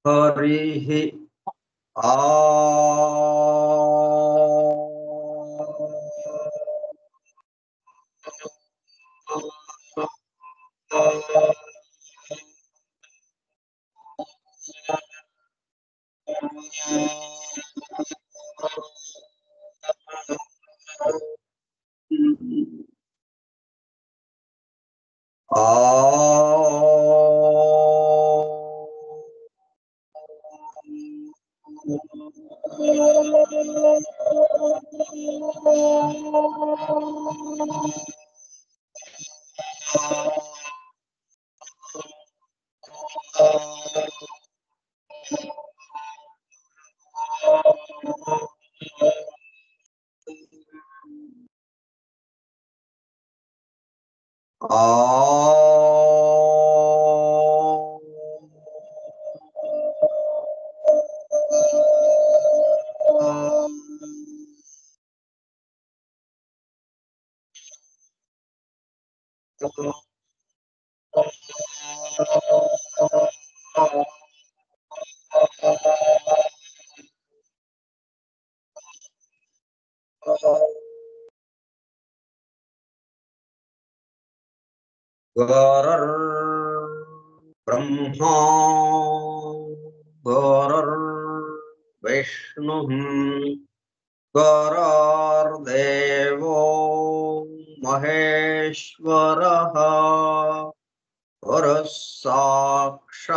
हरिः आ ब्रह्मा विष्णुः गुरुर्देवो महेश्वरः गुरुः साक्षात्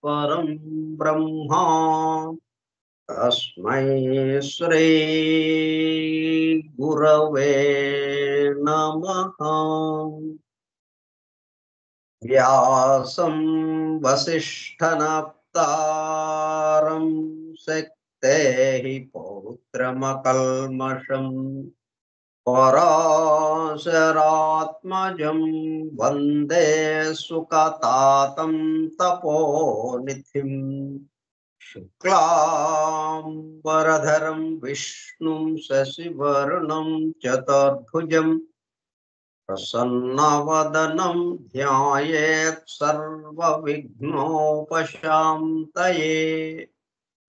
परं ब्रह्मा तस्मै श्री गुरवे नमः। व्यासं वसिष्ठनप्तारं शक्तेः पौत्रमकल्मषम् पराशरात्मजं वन्दे सुकतातं तपोनिधिम् शुक्लाम्बरधरं विष्णुं शशिवर्णं चतुर्भुजं प्रसन्नवदनं ध्यायेत् सर्वविघ्नोपशान्तये।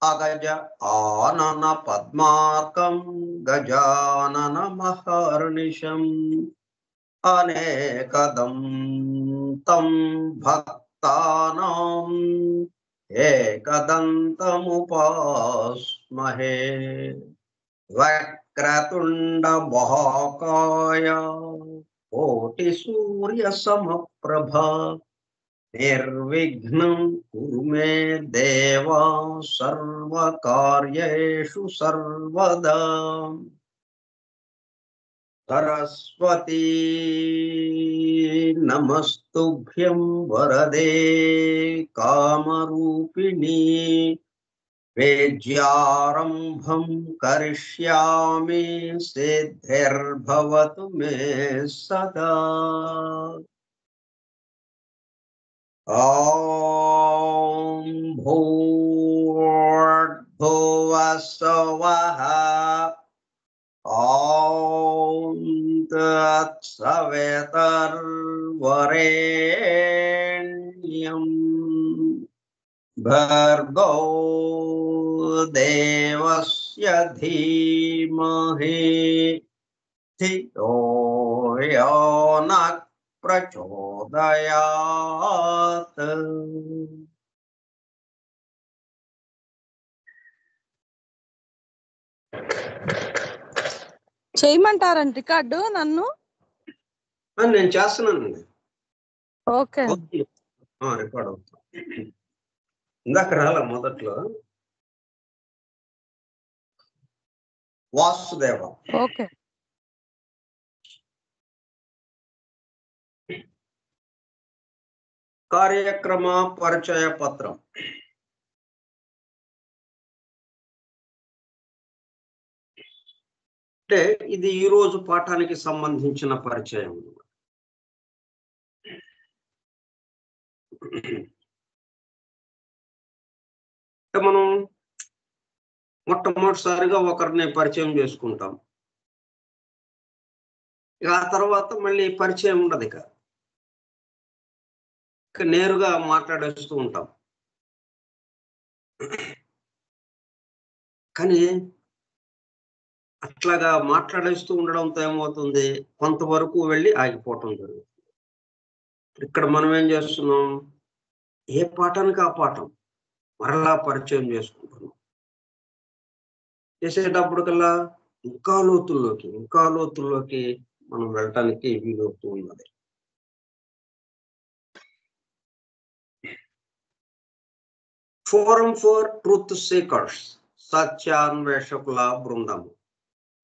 अगज आनन पद्मार्कं गजाननमहर्निशम् अनेकदं तं भक्तानां एकदन्तमुपास्महे। वक्रतुंड महाकाय कोटिसूर्यसमप्रभा निर्विघ्नं कुरु मे देव सर्वकार्येषु सर्वदा। सरस्वती नमस्तुभ्यं वरदे कामरूपिणी वेद्यारम्भं करिष्यामि सिद्धिर्भवतु मे सदा। ॐ भूर्भुवः स्वः ॐ तत्सवितुर्वरेण्यं भर्गो देवस्य धीमहि धियो यो नः प्रचोदयात्। చేయమంటారండి రికార్డు నన్ను? నేను చేస్తున్నానండి. ఓకే రికార్డ్ అవుతా. ఇందాక రాలా మొదట్లో వాసుదేవ. ఓకే కార్యక్రమ పరిచయ పత్రం. అంటే ఇది ఈ రోజు పాఠానికి సంబంధించిన పరిచయం. అంటే మనం మొట్టమొదటిసారిగా ఒకరిని పరిచయం చేసుకుంటాం. ఆ తర్వాత మళ్ళీ పరిచయం ఉండదు, ఇక నేరుగా మాట్లాడేస్తూ ఉంటాం. కానీ అట్లాగా మాట్లాడేస్తూ ఉండడంతో ఏమవుతుంది, కొంతవరకు వెళ్ళి ఆగిపోవటం జరుగుతుంది. ఇక్కడ మనం ఏం చేస్తున్నాం, ఏ పాఠానికి ఆ పాఠం మరలా పరిచయం చేసుకుంటున్నాం. చేసేటప్పటికల్లా ఇంకా లోతుల్లోకి మనం వెళ్ళటానికి వీలవుతూ ఉన్నది. ఫోరం ఫర్ ట్రూత్ సీకర్స్, సత్యాన్వేషకుల బృందం,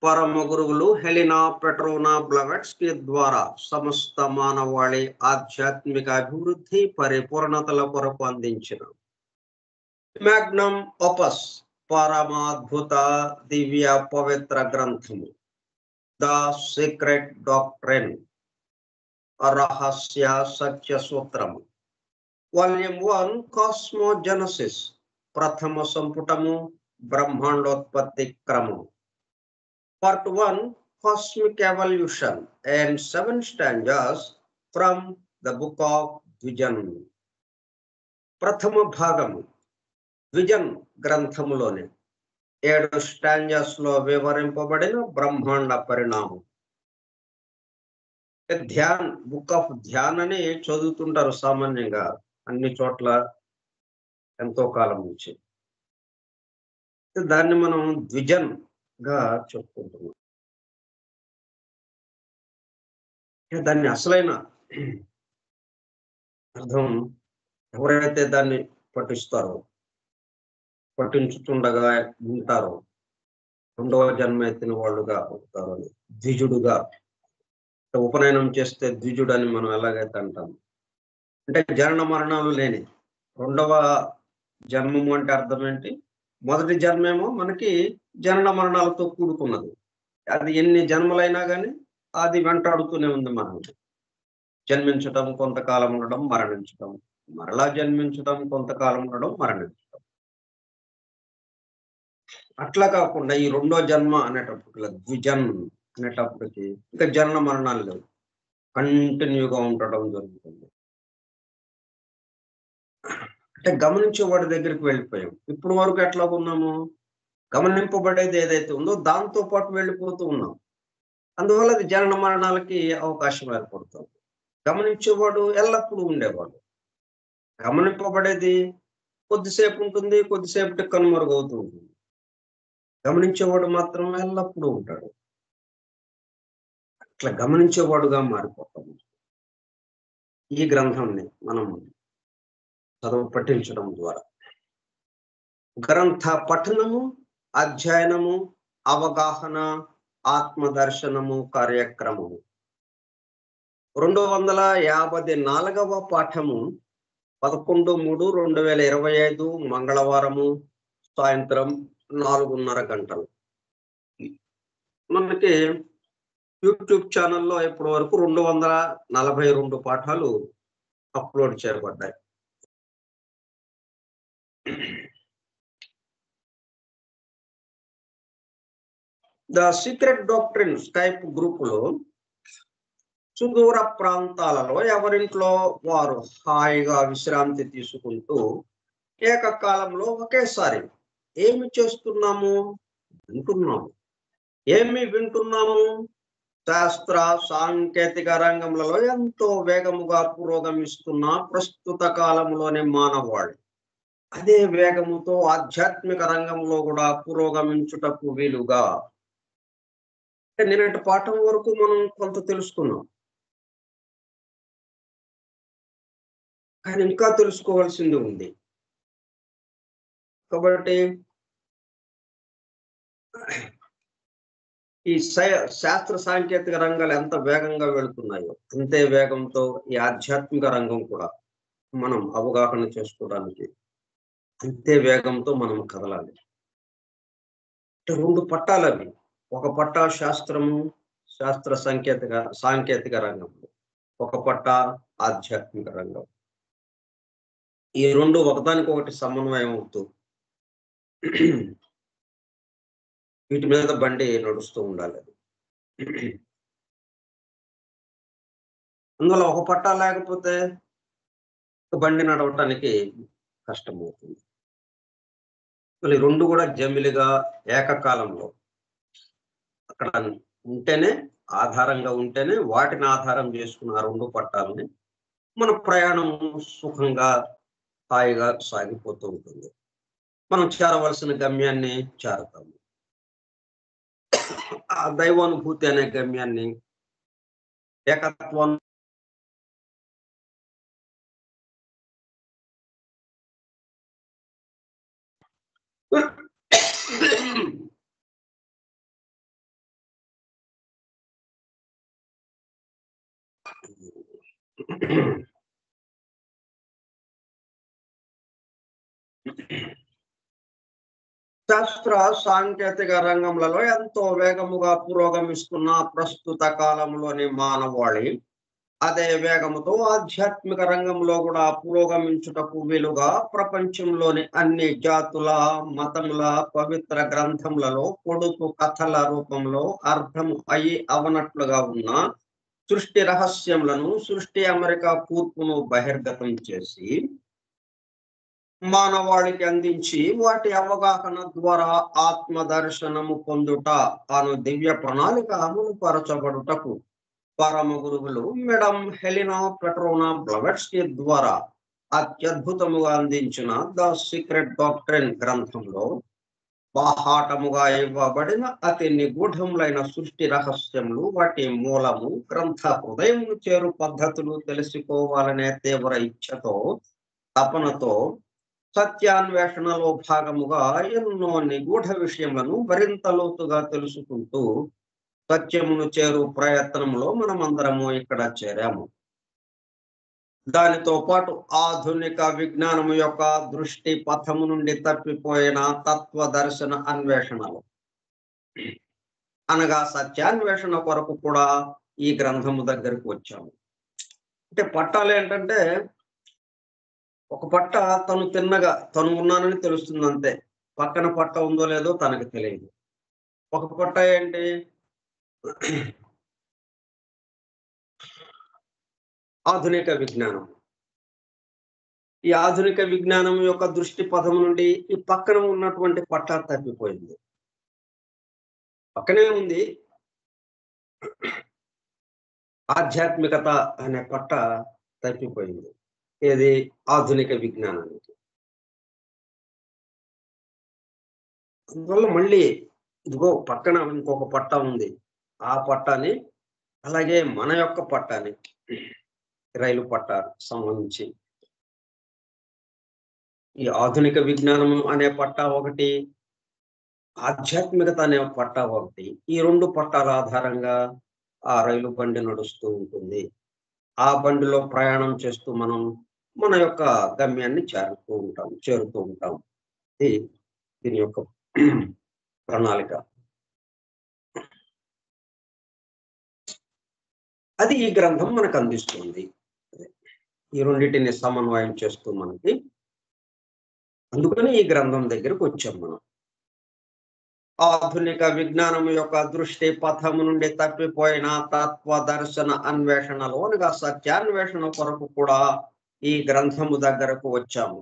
పరమ గురువులు హెలినా పెట్రోనా బ్లవెట్స్కీ ద్వారా సమస్త మానవాళి ఆధ్యాత్మిక అభివృద్ధి పరిపూర్ణతల కొరకు అందించిన మ్యాగ్నమ్ ఓపస్ పరమాద్భుత దివ్య పవిత్ర గ్రంథము ద సీక్రెట్ డాక్ట్రిన్, రహస్య సత్య సూత్రము, వాల్యూమ్ 1 కాస్మోజెనసిస్, ప్రథమ సంపుటము బ్రహ్మాండోత్పత్తి క్రమం, Part 1 Cosmic Evolution and 7 stanzas from the book of Vision. ప్రథమ భాగము విజన్ గ్రంథములోని 7 స్టాంజాస్ లో వివరింపబడిన బ్రహ్మాండ పరిణామం. ధ్యాన్, బుక్ ఆఫ్ ధ్యాన్ అని చదువుతుంటారు సామాన్యంగా అన్ని చోట్ల ఎంతో కాలం నుంచి. దాన్ని మనం ద్విజన్ గా చెప్పుకుంటున్నాం. దాన్ని అసలైన అర్థం ఎవరైతే దాన్ని పఠిస్తారో, పఠించుతుండగా ఉంటారో రెండవ జన్మ ఎత్తిన వాళ్ళుగా అవుతారు అని, ద్విజుడుగా. ఉపనయనం చేస్తే ద్విజుడు అని మనం ఎలాగైతే అంటాం, అంటే జనన మరణాలు లేని రెండవ జన్మము. అంటే అర్థం ఏంటి, మొదటి జన్మేమో మనకి జనన మరణాలతో కూడుకున్నది. అది ఎన్ని జన్మలైనా కానీ అది వెంటాడుతూనే ఉంది. మనం జన్మించడం, కొంతకాలం ఉండడం, మరణించడం, మరలా జన్మించడం, కొంతకాలం ఉండడం, మరణించడం. అట్లా కాకుండా ఈ రెండో జన్మ అనేటప్పటికి, ద్విజన్ అనేటప్పటికి ఇంకా జనన మరణాలు లేవు, కంటిన్యూగా ఉండడం జరుగుతుంది. అంటే గమనించే వాడి దగ్గరికి వెళ్ళిపోయాం. ఇప్పుడు వరకు ఎట్లా ఉన్నాము, గమనింపబడేది ఏదైతే ఉందో దాంతో పాటు వెళ్ళిపోతూ ఉన్నాం. అందువల్ల అది జనన మరణాలకి అవకాశం ఏర్పడుతుంది. గమనించేవాడు ఎల్లప్పుడూ ఉండేవాడు. గమనింపబడేది కొద్దిసేపు ఉంటుంది, కొద్దిసేపటి కనుమరుగవుతూ ఉంటుంది. గమనించేవాడు మాత్రం ఎల్లప్పుడూ ఉంటాడు. అట్లా గమనించేవాడుగా మారిపోతాం. ఈ గ్రంథాన్ని మనం పఠించడం ద్వారా గ్రంథ పఠనము, అధ్యయనము, అవగాహన, ఆత్మదర్శనము కార్యక్రమము 254వ పాఠము 11/3/2025 మంగళవారము సాయంత్రం 4:30 గంటలు. మనకి యూట్యూబ్ ఛానల్లో ఇప్పటి వరకు 242 పాఠాలు అప్లోడ్ చేయబడ్డాయి. ద సీక్రెట్ డాక్ట్రిన్ స్కైప్ గ్రూపులో సుదూర ప్రాంతాలలో ఎవరింట్లో వారు హాయిగా విశ్రాంతి తీసుకుంటూ ఏకకాలంలో ఒకేసారి ఏమి చేస్తున్నాము, వింటున్నాము. ఏమి వింటున్నాము? శాస్త్ర సాంకేతిక రంగంలో ఎంతో వేగముగా పురోగమిస్తున్న ప్రస్తుత కాలంలోని మానవాళి అదే వేగముతో ఆధ్యాత్మిక రంగంలో కూడా పురోగమించుటకు వీలుగా. నిన్నటి పాఠం వరకు మనం కొంత తెలుసుకున్నాం, కానీ ఇంకా తెలుసుకోవాల్సింది ఉంది. కాబట్టి ఈ శాస్త్ర సాంకేతిక రంగాలు ఎంత వేగంగా వెళుతున్నాయో అంతే వేగంతో ఈ ఆధ్యాత్మిక రంగం కూడా మనం అవగాహన చేసుకోవడానికి అంతే వేగంతో మనం కదలాలి. రెండు పట్టాలు అవి. ఒక పట్ట శాస్త్రము, శాస్త్ర సాంకేతిక రంగం, ఒక పట్ట ఆధ్యాత్మిక రంగం. ఈ రెండు ఒకదానికొకటి సమన్వయం అవుతూ వీటి మీద బండి నడుస్తూ ఉండాలి. అందువల్ల ఒక పట్టా లేకపోతే బండి నడవటానికి కష్టమవుతుంది. మళ్ళీ రెండు కూడా జమిలిగా ఏకకాలంలో అక్కడ ఉంటేనే, ఆధారంగా ఉంటేనే వాటిని ఆధారం చేసుకున్న ఆ రెండు పట్టాలని మన ప్రయాణం సుఖంగా హాయిగా సాగిపోతూ ఉంటుంది. మనం చేరవలసిన గమ్యాన్ని చేరతాము. ఆ దైవానుభూతి అనే గమ్యాన్ని, ఏకత్వాన్ని శాస్త్ర సాంకేతిక రంగంలో ఎంతో వేగముగా పురోగమిస్తున్న ప్రస్తుత కాలంలోని మానవాళి అదే వేగముతో ఆధ్యాత్మిక రంగంలో కూడా పురోగమించుటకు వీలుగా ప్రపంచంలోని అన్ని జాతుల, మతముల పవిత్ర గ్రంథములలో పొడుపు కథల రూపంలో అర్థం అయి అవనట్లుగా ఉన్న సృష్టి రహస్యములను, సృష్టి అమెరికా పూర్పును బహిర్గతం చేసి మానవాళికి అందించి వాటి అవగాహన ద్వారా ఆత్మ దర్శనము పొందుట అను దివ్య ప్రణాళిక అమలు పరచబడుటకు పరమ గురువులు మేడం హెలినా పెట్రోనా బ్లవెట్స్కీ ద్వారా అత్యద్భుతముగా అందించిన ద సీక్రెట్ డాక్ట్రిన్ గ్రంథంలో బాహాటముగా ఇవ్వబడిన అతి నిగూఢములైన సృష్టి రహస్యములు, వాటి మూలము, గ్రంథ హృదయమును చేరు పద్ధతులు తెలుసుకోవాలనే తీవ్ర ఇచ్ఛతో, తపనతో సత్యాన్వేషణలో భాగముగా ఎన్నో నిగూఢ విషయములను మరింత లోతుగా తెలుసుకుంటూ సత్యమును చేరు ప్రయత్నంలో మనమందరము ఇక్కడ చేరాము. దానితో పాటు ఆధునిక విజ్ఞానము యొక్క దృష్టి పథము నుండి తప్పిపోయిన తత్వ దర్శన అన్వేషణలు అనగా సత్యాన్వేషణ కొరకు కూడా ఈ గ్రంథము దగ్గరికి వచ్చాము. అంటే పట్టాలు ఏంటంటే, ఒక పట్ట తను తిన్నగా తను ఉన్నానని తెలుస్తుంది అంతే, పక్కన పట్ట ఉందో లేదో తనకు తెలియదు. ఒక పట్ట ఏంటి, ఆధునిక విజ్ఞానం. ఈ ఆధునిక విజ్ఞానం యొక్క దృష్టి పథం నుండి ఈ పక్కన ఉన్నటువంటి పట్ట తప్పిపోయింది. పక్కనే ఉంది, ఆధ్యాత్మికత అనే పట్ట తప్పిపోయింది. ఏది, ఆధునిక విజ్ఞానానికి. అందువల్ల మళ్ళీ ఇదిగో పక్కన ఇంకొక పట్ట ఉంది, ఆ పట్టాని, అలాగే మన యొక్క పట్టాని, రైలు పట్ట సంబంధించి ఈ ఆధునిక విజ్ఞానం అనే పట్ట ఒకటి, ఆధ్యాత్మికత అనే పట్ట ఒకటి. ఈ రెండు పట్టాల ఆధారంగా ఆ రైలు బండి నడుస్తూ ఉంటుంది. ఆ బండిలో ప్రయాణం చేస్తూ మనం మన యొక్క గమ్యాన్ని చేరుతూ ఉంటాం. ఇది దీని యొక్క ప్రణాళిక. అది ఈ గ్రంథం మనకు అందిస్తుంది. ఈ రెండింటిని సమన్వయం చేస్తూ మనకి, అందుకని ఈ గ్రంథం దగ్గరకు వచ్చాం మనం. ఆధునిక విజ్ఞానం యొక్క దృష్టి పథము నుండి తప్పిపోయిన తత్వ దర్శన అన్వేషణలో అనగా సత్యాన్వేషణ కొరకు కూడా ఈ గ్రంథము దగ్గరకు వచ్చాము.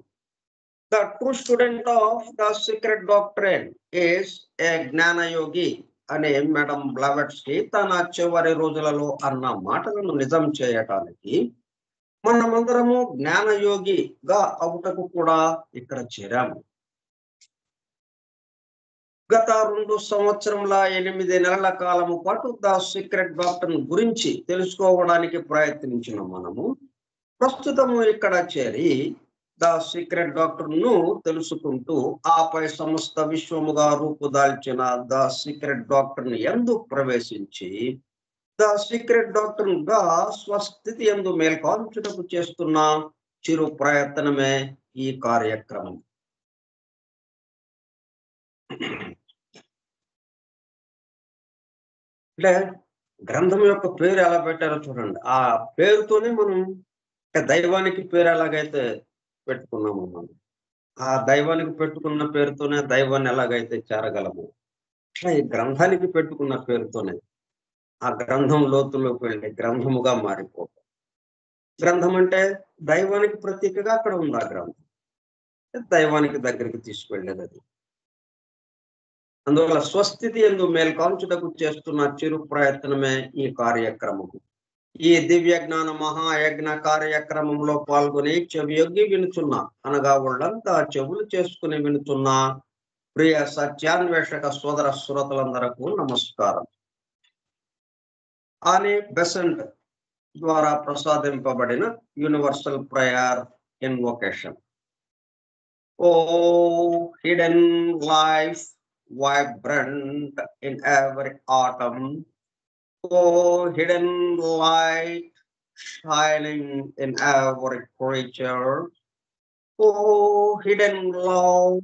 The true student of the secret doctrine is a జ్ఞానయోగి అనే మేడం బ్లవెట్స్కీ తన చివరి రోజులలో అన్న మాటలను నిజం చేయటానికి మనమందరము జ్ఞానయోగిగా అవుటకు కూడా ఇక్కడ చేరాము. గత 2 సంవత్సరముల 8 నెలల కాలము పాటు ద సీక్రెట్ డాక్టర్ గురించి తెలుసుకోవడానికి ప్రయత్నించిన మనము ప్రస్తుతము ఇక్కడ చేరి ద సీక్రెట్ డాక్టర్ ను తెలుసుకుంటూ ఆపై సమస్త విశ్వముగా రూపుదాల్చిన ద సీక్రెట్ డాక్టర్ యందు ప్రవేశించి ద సీక్రెట్ డాక్టర్ గా స్వస్థితి యందు మేల్కొల్చుటకు చేస్తున్న చిరు ప్రయత్నమే ఈ కార్యక్రమం. అంటే గ్రంథం యొక్క పేరు ఎలా పెట్టారో చూడండి. ఆ పేరుతోనే మనం దైవానికి పేరు ఎలాగైతే పెట్టుకున్నాము, మనం ఆ దైవానికి పెట్టుకున్న పేరుతోనే దైవాన్ని ఎలాగైతే చేరగలము, అట్లా ఈ గ్రంథానికి పెట్టుకున్న పేరుతోనే ఆ గ్రంథం లోతులోకి వెళ్ళి గ్రంథముగా మారిపోతాం. గ్రంథం అంటే దైవానికి ప్రతీకగా అక్కడ ఉంది. ఆ గ్రంథం దైవానికి దగ్గరికి తీసుకువెళ్ళేది. అది అందువల్ల స్వస్థితి యందు మేల్కాంచుటకు చేస్తున్న చిరు ప్రయత్నమే ఈ కార్యక్రమము. ఈ దివ్య జ్ఞాన మహాయజ్ఞ కార్యక్రమంలో పాల్గొని చెవియొగ్గి వినుచున్నా, అనగా ఒళ్ళంతా చెవులు చేసుకుని వినుచున్నా ప్రియ సత్యాన్వేషక సోదర శ్రోతలందరకు నమస్కారం. ఆని బెసెంట్ ద్వారా ప్రసాదింపబడిన universal prayer invocation. O hidden life vibrant in every atom, oh hidden light shining in every creature, oh hidden love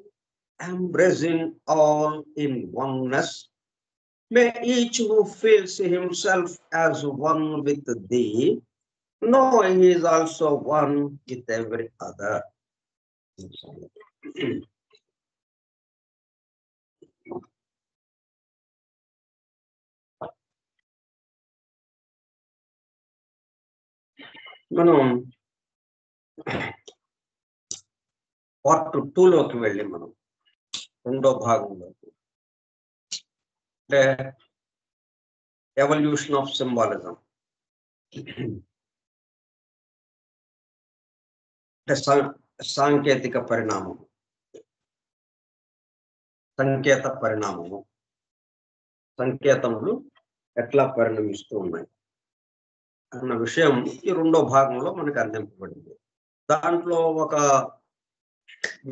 embracing all in oneness, may each who feels himself as one with thee know he is also one with every other. మనం part 2లోకి వెళ్ళి మనం రెండో భాగంలోకి, అంటే evolution of symbolism, అంటే సాంకేతిక పరిణామం, సంకేత పరిణామము, సంకేతములు ఎట్లా పరిణమిస్తూ ఉన్నాయి అన్న విషయం ఈ రెండో భాగంలో మనకు అందింపబడింది. దాంట్లో ఒక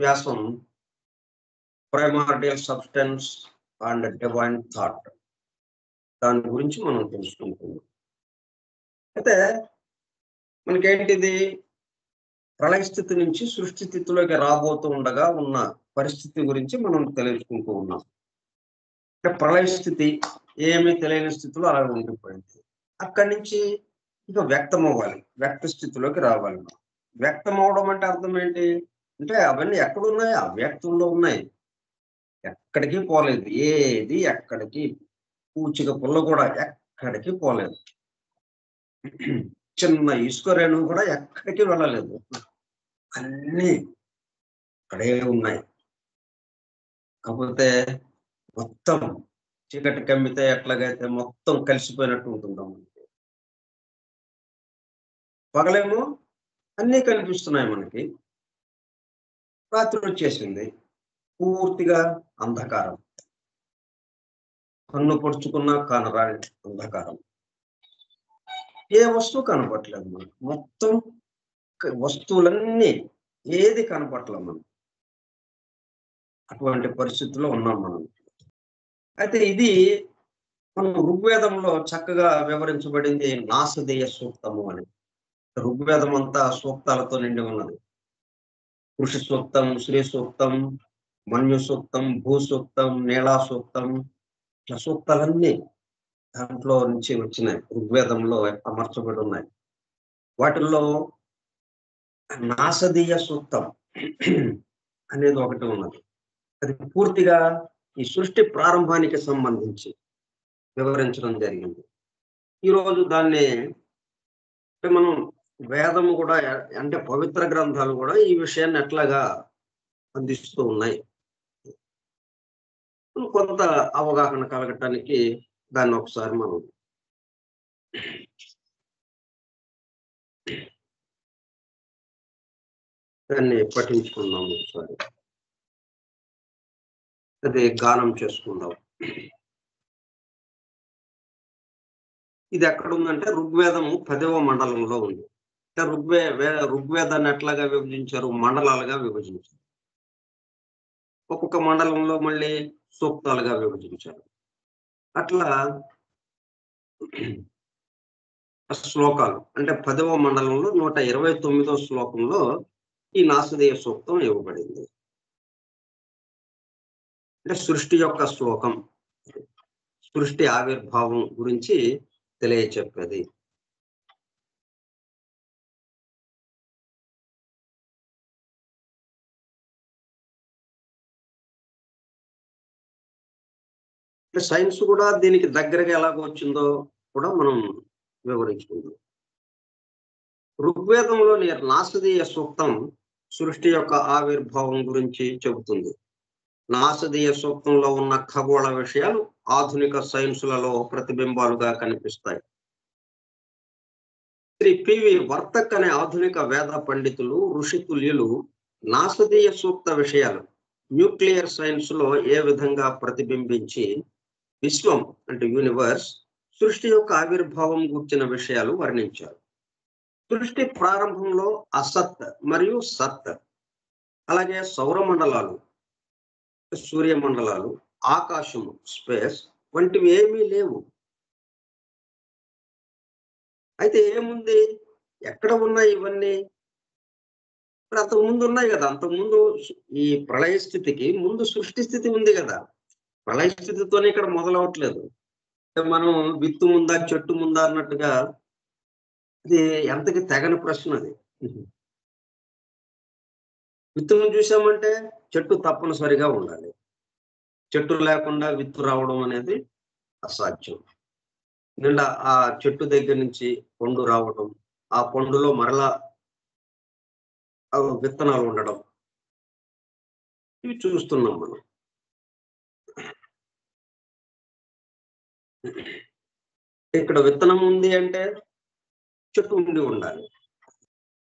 వ్యాసం primordial substance and divine thought, దాని గురించి మనం తెలుసుకుంటున్నాం. అయితే మనకేంటిది, ప్రళయ స్థితి నుంచి సృష్టి స్థితిలోకి రాబోతూ ఉండగా ఉన్న పరిస్థితి గురించి మనం తెలుసుకుంటూ ఉన్నాం. అంటే ప్రళయ స్థితి ఏమీ తెలియని స్థితిలో అలా ఉండిపోయింది. అక్కడి నుంచి ఇక వ్యక్తం అవ్వాలి, వ్యక్త స్థితిలోకి రావాలి. వ్యక్తం అవడం అంటే అర్థం ఏంటి అంటే అవన్నీ ఎక్కడున్నాయి, అవ్యక్తంలో ఉన్నాయి, ఎక్కడికి పోలేదు. ఏది ఎక్కడికి, పూచిక పుల్ల కూడా ఎక్కడికి పోలేదు. చిన్న ఇసుక రేణువు కూడా ఎక్కడికి వెళ్ళలేదు. అన్నీ అక్కడే ఉన్నాయి. కాకపోతే మొత్తం చీకటి కమ్మితే ఎట్లాగైతే మొత్తం కలిసిపోయినట్టు ఉంటుందాం. పగలేమో అన్నీ కనిపిస్తున్నాయి మనకి, రాత్రి వచ్చేసింది, పూర్తిగా అంధకారం, కన్ను పొడుచుకున్నా కానరాని అంధకారం, ఏ వస్తువు కనపట్లేదు మనకు, మొత్తం వస్తువులన్నీ ఏది కనపట్లేదు మనం. అటువంటి పరిస్థితుల్లో ఉన్నాం మనం. అయితే ఇది మనం ఋగ్వేదంలో చక్కగా వివరించబడింది నాసదేయ సూక్తము అని. ఋగ్వేదం అంతా సూక్తాలతో నిండి ఉన్నది. కృషి సూక్తం, శ్రీ సూక్తం, మన్యు సూక్తం, భూ సూక్తం, నీలా సూక్తం, ఇట్లా సూక్తాలన్నీ దాంట్లో నుంచి వచ్చినాయి, ఋగ్వేదంలో అమర్చబడి ఉన్నాయి. వాటిల్లో నాసదీయ సూక్తం అనేది ఒకటి ఉన్నది. అది పూర్తిగా ఈ సృష్టి ప్రారంభానికి సంబంధించి వివరించడం జరిగింది. ఈరోజు దాన్ని మనం వేదము కూడా, అంటే పవిత్ర గ్రంథాలు కూడా ఈ విషయాన్ని ఎట్లాగా అందిస్తూ ఉన్నాయి, కొంత అవగాహన కలగటానికి దాన్ని ఒకసారి మనం దాన్ని పఠించుకుందాం. ఒకసారి అది గానం చేసుకుందాం. ఇది ఎక్కడుందంటే ఋగ్వేదము 10వ మండలంలో ఉంది. ఋగ్వేదాన్ని ఎట్లాగా విభజించారు, మండలాలుగా విభజించారు. ఒక్కొక్క మండలంలో మళ్ళీ సూక్తాలుగా విభజించారు. అట్లా శ్లోకాలు, అంటే 10వ మండలంలో 129వ శ్లోకంలో ఈ నాసదేయ సూక్తం ఇవ్వబడింది. అంటే సృష్టి యొక్క శ్లోకం, సృష్టి ఆవిర్భావం గురించి తెలియచెప్పేది. సైన్స్ కూడా దీనికి దగ్గరగా ఎలాగ వచ్చిందో కూడా మనం వివరించుకుందాం. ఋగ్వేదంలోని నాసదీయ సూక్తం సృష్టి యొక్క ఆవిర్భావం గురించి చెబుతుంది. నాసదీయ సూక్తంలో ఉన్న ఖగోళ విషయాలు ఆధునిక సైన్సులలో ప్రతిబింబాలుగా కనిపిస్తాయి. శ్రీ పివి వర్తక్ అనే ఆధునిక వేద పండితులు, ఋషితుల్యులు నాసదీయ సూక్త విషయాలు న్యూక్లియర్ సైన్స్ లో ఏ విధంగా ప్రతిబింబించి విశ్వం అంటే యూనివర్స్ సృష్టి యొక్క ఆవిర్భావం గుర్చిన విషయాలు వర్ణించారు. సృష్టి ప్రారంభంలో అసత్ మరియు సత్, అలాగే సౌరమండలాలు, సూర్యమండలాలు, ఆకాశము స్పేస్ వంటివి ఏమీ లేవు. అయితే ఏముంది, ఎక్కడ ఉన్నాయి ఇవన్నీ? ఇప్పుడు అంతకు ముందు ఉన్నాయి కదా, అంతకుముందు ఈ ప్రళయ స్థితికి ముందు సృష్టి స్థితి ఉంది కదా. ప్రళయ స్థితితోనే ఇక్కడ మొదలవట్లేదు. మనం విత్తు ముందా చెట్టు ముందా అన్నట్టుగా ఇది ఎంతకి తెగని ప్రశ్న. అది విత్తును చూసామంటే చెట్టు తప్పనిసరిగా ఉండాలి. చెట్టు లేకుండా విత్తు రావడం అనేది అసాధ్యం. నిండా ఆ చెట్టు దగ్గర నుంచి పండు రావడం, ఆ పండులో మరలా విత్తనాలు ఉండడం, ఇవి చూస్తున్నాం మనం. ఇక్కడ విత్తనం ఉంది అంటే చెట్టు ఉండి ఉండాలి,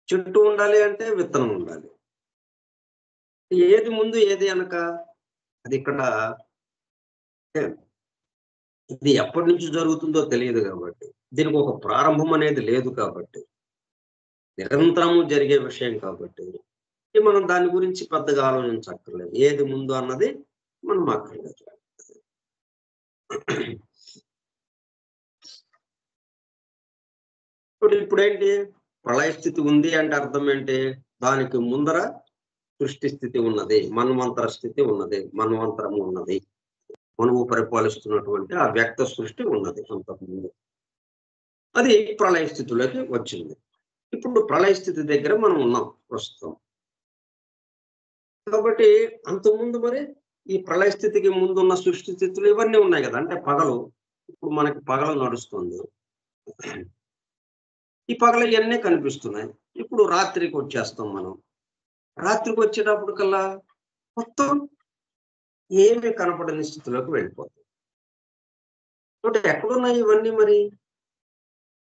చెట్టు ఉండాలి అంటే విత్తనం ఉండాలి. ఏది ముందు ఏది వెనక, అది ఇక్కడ ఇది ఎప్పటి నుంచి జరుగుతుందో తెలియదు కాబట్టి, దీనికి ఒక ప్రారంభం అనేది లేదు కాబట్టి, నిరంతరము జరిగే విషయం కాబట్టి మనం దాని గురించి పెద్దగా ఆలోచించక్కర్లేదు. ఏది ముందు అన్నది మనం అక్కర్లేదు. ఇప్పుడేంటి, ప్రళయ స్థితి ఉంది అంటే అర్థం ఏంటి? దానికి ముందర సృష్టి స్థితి ఉన్నది, మన్వంతర స్థితి ఉన్నది, మన్వంతరము ఉన్నది, మనువు పరిపాలిస్తున్నటువంటి ఆ వ్యక్త సృష్టి ఉన్నది అంతకుముందు. అది ప్రళయ స్థితిలోకి వచ్చింది. ఇప్పుడు ప్రళయ స్థితి దగ్గర మనం ఉన్నాం ప్రస్తుతం. కాబట్టి అంతకుముందు మరి ఈ ప్రళయ స్థితికి ముందున్న సృష్టి స్థితులు ఇవన్నీ ఉన్నాయి కదా. అంటే పగలు, ఇప్పుడు మనకి పగలు నడుస్తుంది, ఈ పగలు ఇవన్నీ కనిపిస్తున్నాయి. ఇప్పుడు రాత్రికి వచ్చేస్తాం మనం. రాత్రికి వచ్చేటప్పుడు కల్లా మొత్తం ఏమీ కనపడని స్థితిలోకి వెళ్ళిపోతాం. అంటే ఎక్కడున్నాయి ఇవన్నీ? మరి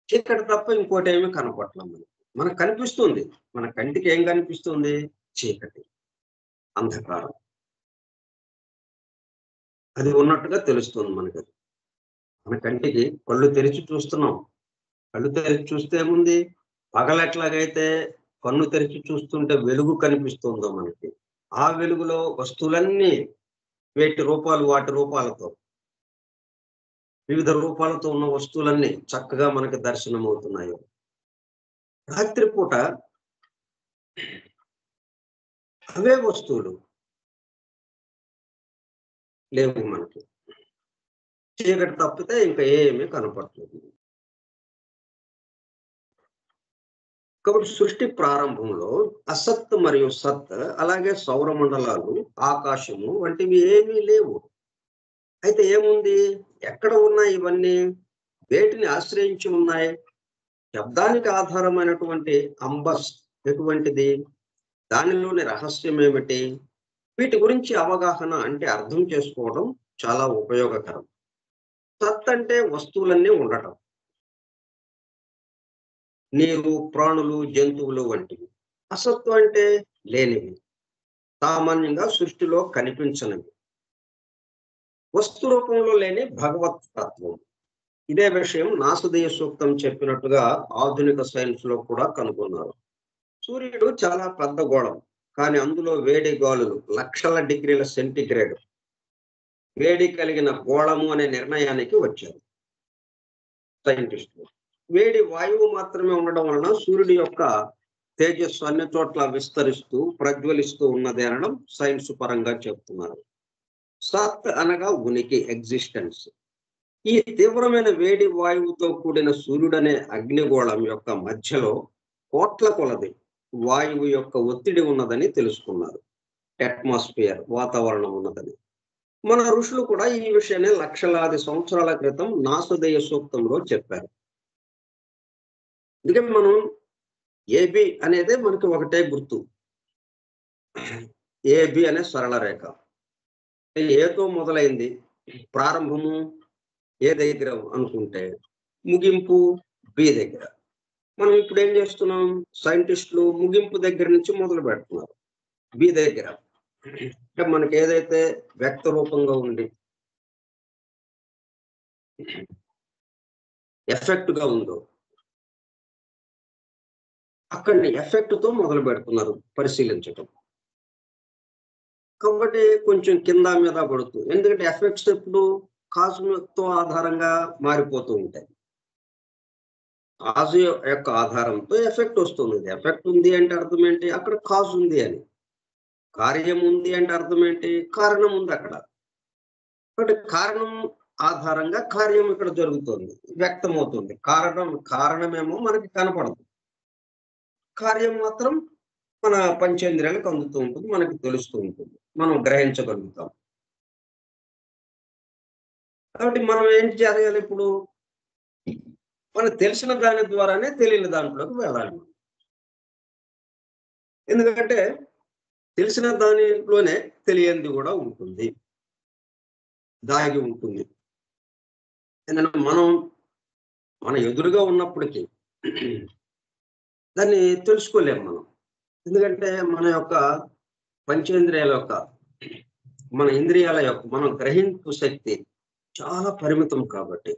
చీకటి తప్ప ఇంకోటి ఏమీ కనపడలేదు. మనకు కనిపిస్తుంది, మన కంటికి ఏం కనిపిస్తుంది? చీకటి, అంధకారం, అది ఉన్నట్టుగా తెలుస్తుంది మనకి. మన కంటికి కళ్ళు తెరిచి చూస్తున్నాం, కళ్ళు తెరిచి చూస్తే ఏముంది? పగలెట్లాగైతే కన్ను తెరిచి చూస్తుంటే వెలుగు కనిపిస్తుందో మనకి, ఆ వెలుగులో వస్తువులన్నీ వాటి రూపాలతో వివిధ రూపాలతో ఉన్న వస్తువులన్నీ చక్కగా మనకి దర్శనం అవుతున్నాయి. రాత్రిపూట అవే వస్తువులు లేవు మనకి, చీకటి తప్పితే ఇంకా ఏమీ కనపడలేదు. కాబట్టి సృష్టి ప్రారంభంలో అసత్ మరియు సత్, అలాగే సౌరమండలాలు, ఆకాశము వంటివి ఏమీ లేవు. అయితే ఏముంది? ఎక్కడ ఉన్నాయి ఇవన్నీ? వేటిని ఆశ్రయించి ఉన్నాయి? శబ్దానికి ఆధారమైనటువంటి అంబస్ ఎటువంటిది? దానిలోని రహస్యం ఏమిటి? వీటి గురించి అవగాహన అంటే అర్థం చేసుకోవడం చాలా ఉపయోగకరం. సత్ అంటే వస్తువులన్నీ ఉండటం, నీరు, ప్రాణులు, జంతువులు వంటివి. అసత్తు అంటే లేనివి, సామాన్యంగా సృష్టిలో కనిపించనివి, వస్తు రూపంలో లేని భగవత్ తత్వం. ఇదే విషయం నాసదీయ సూక్తం చెప్పినట్టుగా ఆధునిక సైన్స్ లో కూడా కనుగొన్నారు. సూర్యుడు చాలా పెద్ద గోళం, కానీ అందులో వేడి గాలులు లక్షల డిగ్రీల సెంటిగ్రేడ్ వేడి కలిగిన గోళము అనే నిర్ణయానికి వచ్చారు సైంటిస్టులు. వేడి వాయువు మాత్రమే ఉండడం వలన సూర్యుడి యొక్క తేజస్సు అన్ని చోట్ల విస్తరిస్తూ ప్రజ్వలిస్తూ ఉన్నది అనడం సైన్స్ పరంగా చెప్తున్నారు. సత్ అనగా ఉనికి, ఎగ్జిస్టెన్స్. ఈ తీవ్రమైన వేడి వాయువుతో కూడిన సూర్యుడనే అగ్నిగోళం యొక్క మధ్యలో కోట్ల కొలది వాయువు యొక్క ఒత్తిడి ఉన్నదని తెలుసుకున్నారు. అట్మాస్ఫియర్, వాతావరణం ఉన్నదని. మన ఋషులు కూడా ఈ విషయాన్ని లక్షలాది సంవత్సరాల క్రితం నాసదీయ సూక్తంలో చెప్పారు. అందుకే మనం ఏబి అనేది మనకి ఒకటే గుర్తు, ఏబి అనే సరళ రేఖ. ఏతో మొదలైంది, ప్రారంభము ఏ దగ్గర అనుకుంటే ముగింపు బి దగ్గర. మనం ఇప్పుడు ఏం చేస్తున్నాం, సైంటిస్టులు ముగింపు దగ్గర నుంచి మొదలు పెడుతున్నారు బి దగ్గర. అంటే మనకి ఏదైతే వ్యక్త రూపంగా ఉండి ఎఫెక్ట్ గా ఉందో అక్కడిని ఎఫెక్ట్ తో మొదలు పెడుతున్నారు పరిశీలించటం. కాబట్టి కొంచెం కింద మీద పడుతూ, ఎందుకంటే ఎఫెక్ట్స్ ఎప్పుడు కాజుతో ఆధారంగా మారిపోతూ ఉంటాయి. కాజు యొక్క ఆధారంతో ఎఫెక్ట్ వస్తుంది. ఎఫెక్ట్ ఉంది అంటే అర్థం ఏంటి, అక్కడ కాజు ఉంది అని. కార్యం ఉంది అంటే అర్థం ఏంటి, కారణం ఉంది అక్కడ. కాబట్టి కారణం ఆధారంగా కార్యం ఇక్కడ జరుగుతుంది, వ్యక్తమవుతుంది. కారణమేమో మనకి కనపడదు, కార్యం మాత్రం మన పంచేంద్రియాలకు అందుతూ ఉంటుంది, మనకి తెలుస్తూ ఉంటుంది, మనం గ్రహించగలుగుతాం. కాబట్టి మనం ఏం చేయాలి ఇప్పుడు, మనకు తెలిసిన దాని ద్వారానే తెలియని దాంట్లోకి వెళ్ళాలి. ఎందుకంటే తెలిసిన దానిలోనే తెలియంది కూడా ఉంటుంది, దాగి ఉంటుంది. ఎందుకంటే మన ఎదురుగా ఉన్నప్పటికీ దాన్ని తెలుసుకోలేము మనం. ఎందుకంటే మన యొక్క పంచేంద్రియాల యొక్క, మన ఇంద్రియాల యొక్క, మన గ్రహింపు శక్తి చాలా పరిమితం కాబట్టి,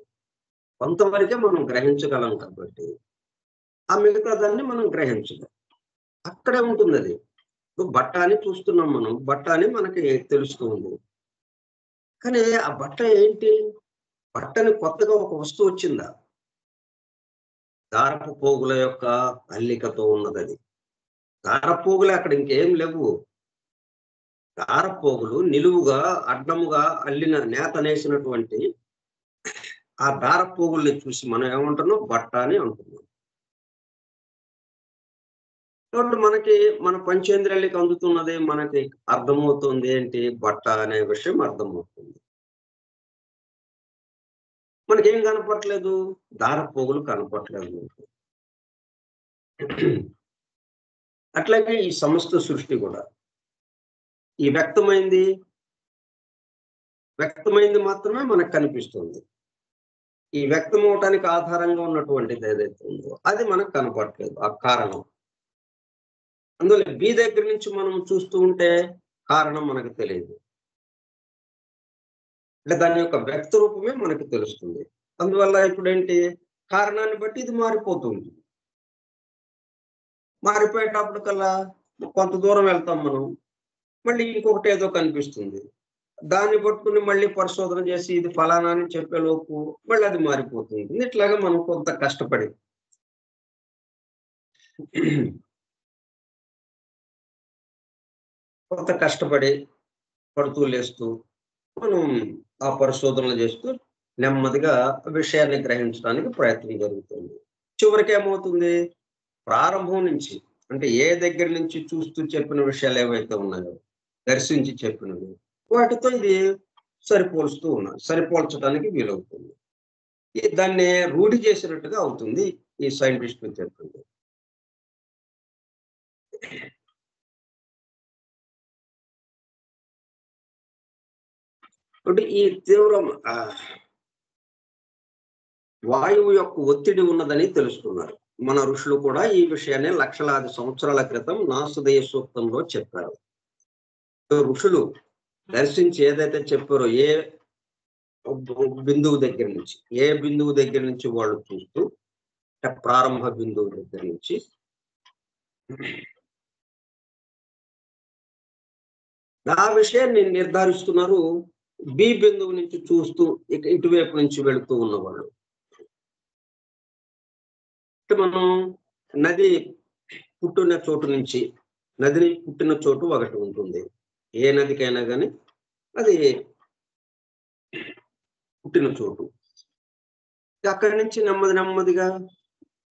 కొంతవరకే మనం గ్రహించగలం కాబట్టి ఆ మిగతా దాన్ని మనం గ్రహించలేం. అక్కడే ఉంటుంది అది. బట్ట అని చూస్తున్నాం మనం, బట్ట అని మనకి తెలుస్తూ ఉంది. కానీ ఆ బట్ట ఏంటి, బట్టని కొత్తగా ఒక వస్తువు వచ్చిందా? దారపు పోగుల యొక్క అల్లికతో ఉన్నది అది. దారపు పోగులు అక్కడ ఇంకేం లేవు. దారపోగులు నిలువుగా అడ్డముగా అల్లిన నేత నేసినటువంటి ఆ దారపోగుల్ని చూసి మనం ఏమంటున్నాం, బట్ట అని అంటున్నాం. కాబట్టి మనకి మన పంచేంద్రియాలకి అందుతున్నది, మనకి అర్థమవుతుంది ఏంటి, బట్ట అనే విషయం అర్థమవుతుంది. మనకేం కనపట్లేదు, దారపోగులు కనపట్లేదు. అట్లాగే ఈ సమస్త సృష్టి కూడా ఈ వ్యక్తమైంది మాత్రమే మనకు కనిపిస్తుంది. ఈ వ్యక్తం అవటానికి ఆధారంగా ఉన్నటువంటిది ఏదైతే ఉందో అది మనకు కనపడట్లేదు, ఆ కారణం. అందువల్ల బి దగ్గర నుంచి మనం చూస్తూ ఉంటే కారణం మనకు తెలియదు, అంటే దాని యొక్క వ్యక్త రూపమే మనకు తెలుస్తుంది. అందువల్ల ఇప్పుడు ఏంటి, కారణాన్ని బట్టి ఇది మారిపోతుంది. మారిపోయేటప్పటికల్లా కొంత దూరం వెళ్తాం మనం, మళ్ళీ ఇంకొకటి ఏదో కనిపిస్తుంది. దాన్ని పట్టుకుని మళ్ళీ పరిశోధన చేసి ఇది ఫలానా అని చెప్పేలోపు మళ్ళీ అది మారిపోతుంది. ఇట్లాగా మనం కొంత కష్టపడి పడుతూ లేస్తూ మనం ఆ పరిశోధనలు చేస్తూ నెమ్మదిగా విషయాన్ని గ్రహించడానికి ప్రయత్నం జరుగుతుంది. చివరికి ఏమవుతుంది, ప్రారంభం నుంచి అంటే ఏ దగ్గర నుంచి చూస్తూ చెప్పిన విషయాలు ఏవైతే ఉన్నాయో, దర్శించి చెప్పినవి, వాటితో ఇది సరిపోల్చడానికి వీలవుతుంది. దాన్ని రూఢి చేసినట్టుగా అవుతుంది ఈ సైంటిస్టులు చెప్పింది. అంటే ఈ తీవ్రం వాయువు యొక్క ఒత్తిడి ఉన్నదని తెలుసుకున్నారు మన ఋషులు కూడా. ఈ విషయాన్ని లక్షలాది సంవత్సరాల క్రితం నాసుదయ సూక్తంలో చెప్పారు. ఋషులు దర్శించి ఏదైతే చెప్పారో, ఏ బిందువు దగ్గర నుంచి వాళ్ళు చూస్తూ, ప్రారంభ బిందువు దగ్గర నుంచి ఆ విషయాన్ని నిర్ధారిస్తున్నారు. బి బిందువు నుంచి చూస్తూ ఇటువైపు నుంచి వెళుతూ ఉన్నవాళ్ళు. అంటే మనం నదిని పుట్టిన చోటు ఒకటి ఉంటుంది. ఏ నదికైనా కానీ అది పుట్టిన చోటు. అక్కడి నుంచి నెమ్మదిగా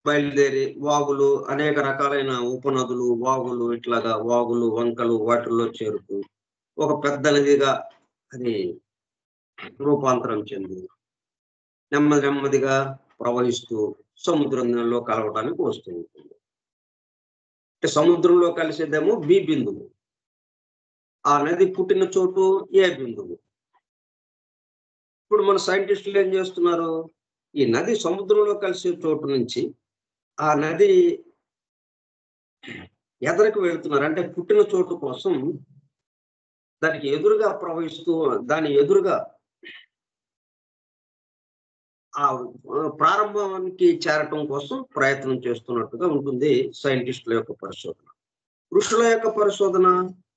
బయలుదేరి వాగులు, అనేక రకాలైన ఉపనదులు, వాగులు, ఇట్లాగా వాగులు, వంకలు వాటిల్లో చేరుతూ ఒక పెద్ద నదిగా అది రూపాంతరం చెంది నెమ్మదిగా ప్రవహిస్తూ సముద్రంలో కలవటానికి వస్తూ ఉంటుంది. అంటే సముద్రంలో కలిసేదేమో బి బిందువు, ఆ నది పుట్టిన చోటు ఏ బిందువు. ఇప్పుడు మన సైంటిస్టులు ఏం చేస్తున్నారు, ఈ నది సముద్రంలో కలిసే చోటు నుంచి ఆ నది ఎదరికి వెళ్తున్నారు. అంటే పుట్టిన చోటు కోసం దానికి ఎదురుగా ప్రవహిస్తూ దాని ఎదురుగా ఆ ప్రారంభానికి చేరటం కోసం ప్రయత్నం చేస్తున్నట్టుగా ఉంటుంది సైంటిస్టుల యొక్క పరిశోధన. ఋషుల యొక్క పరిశోధన,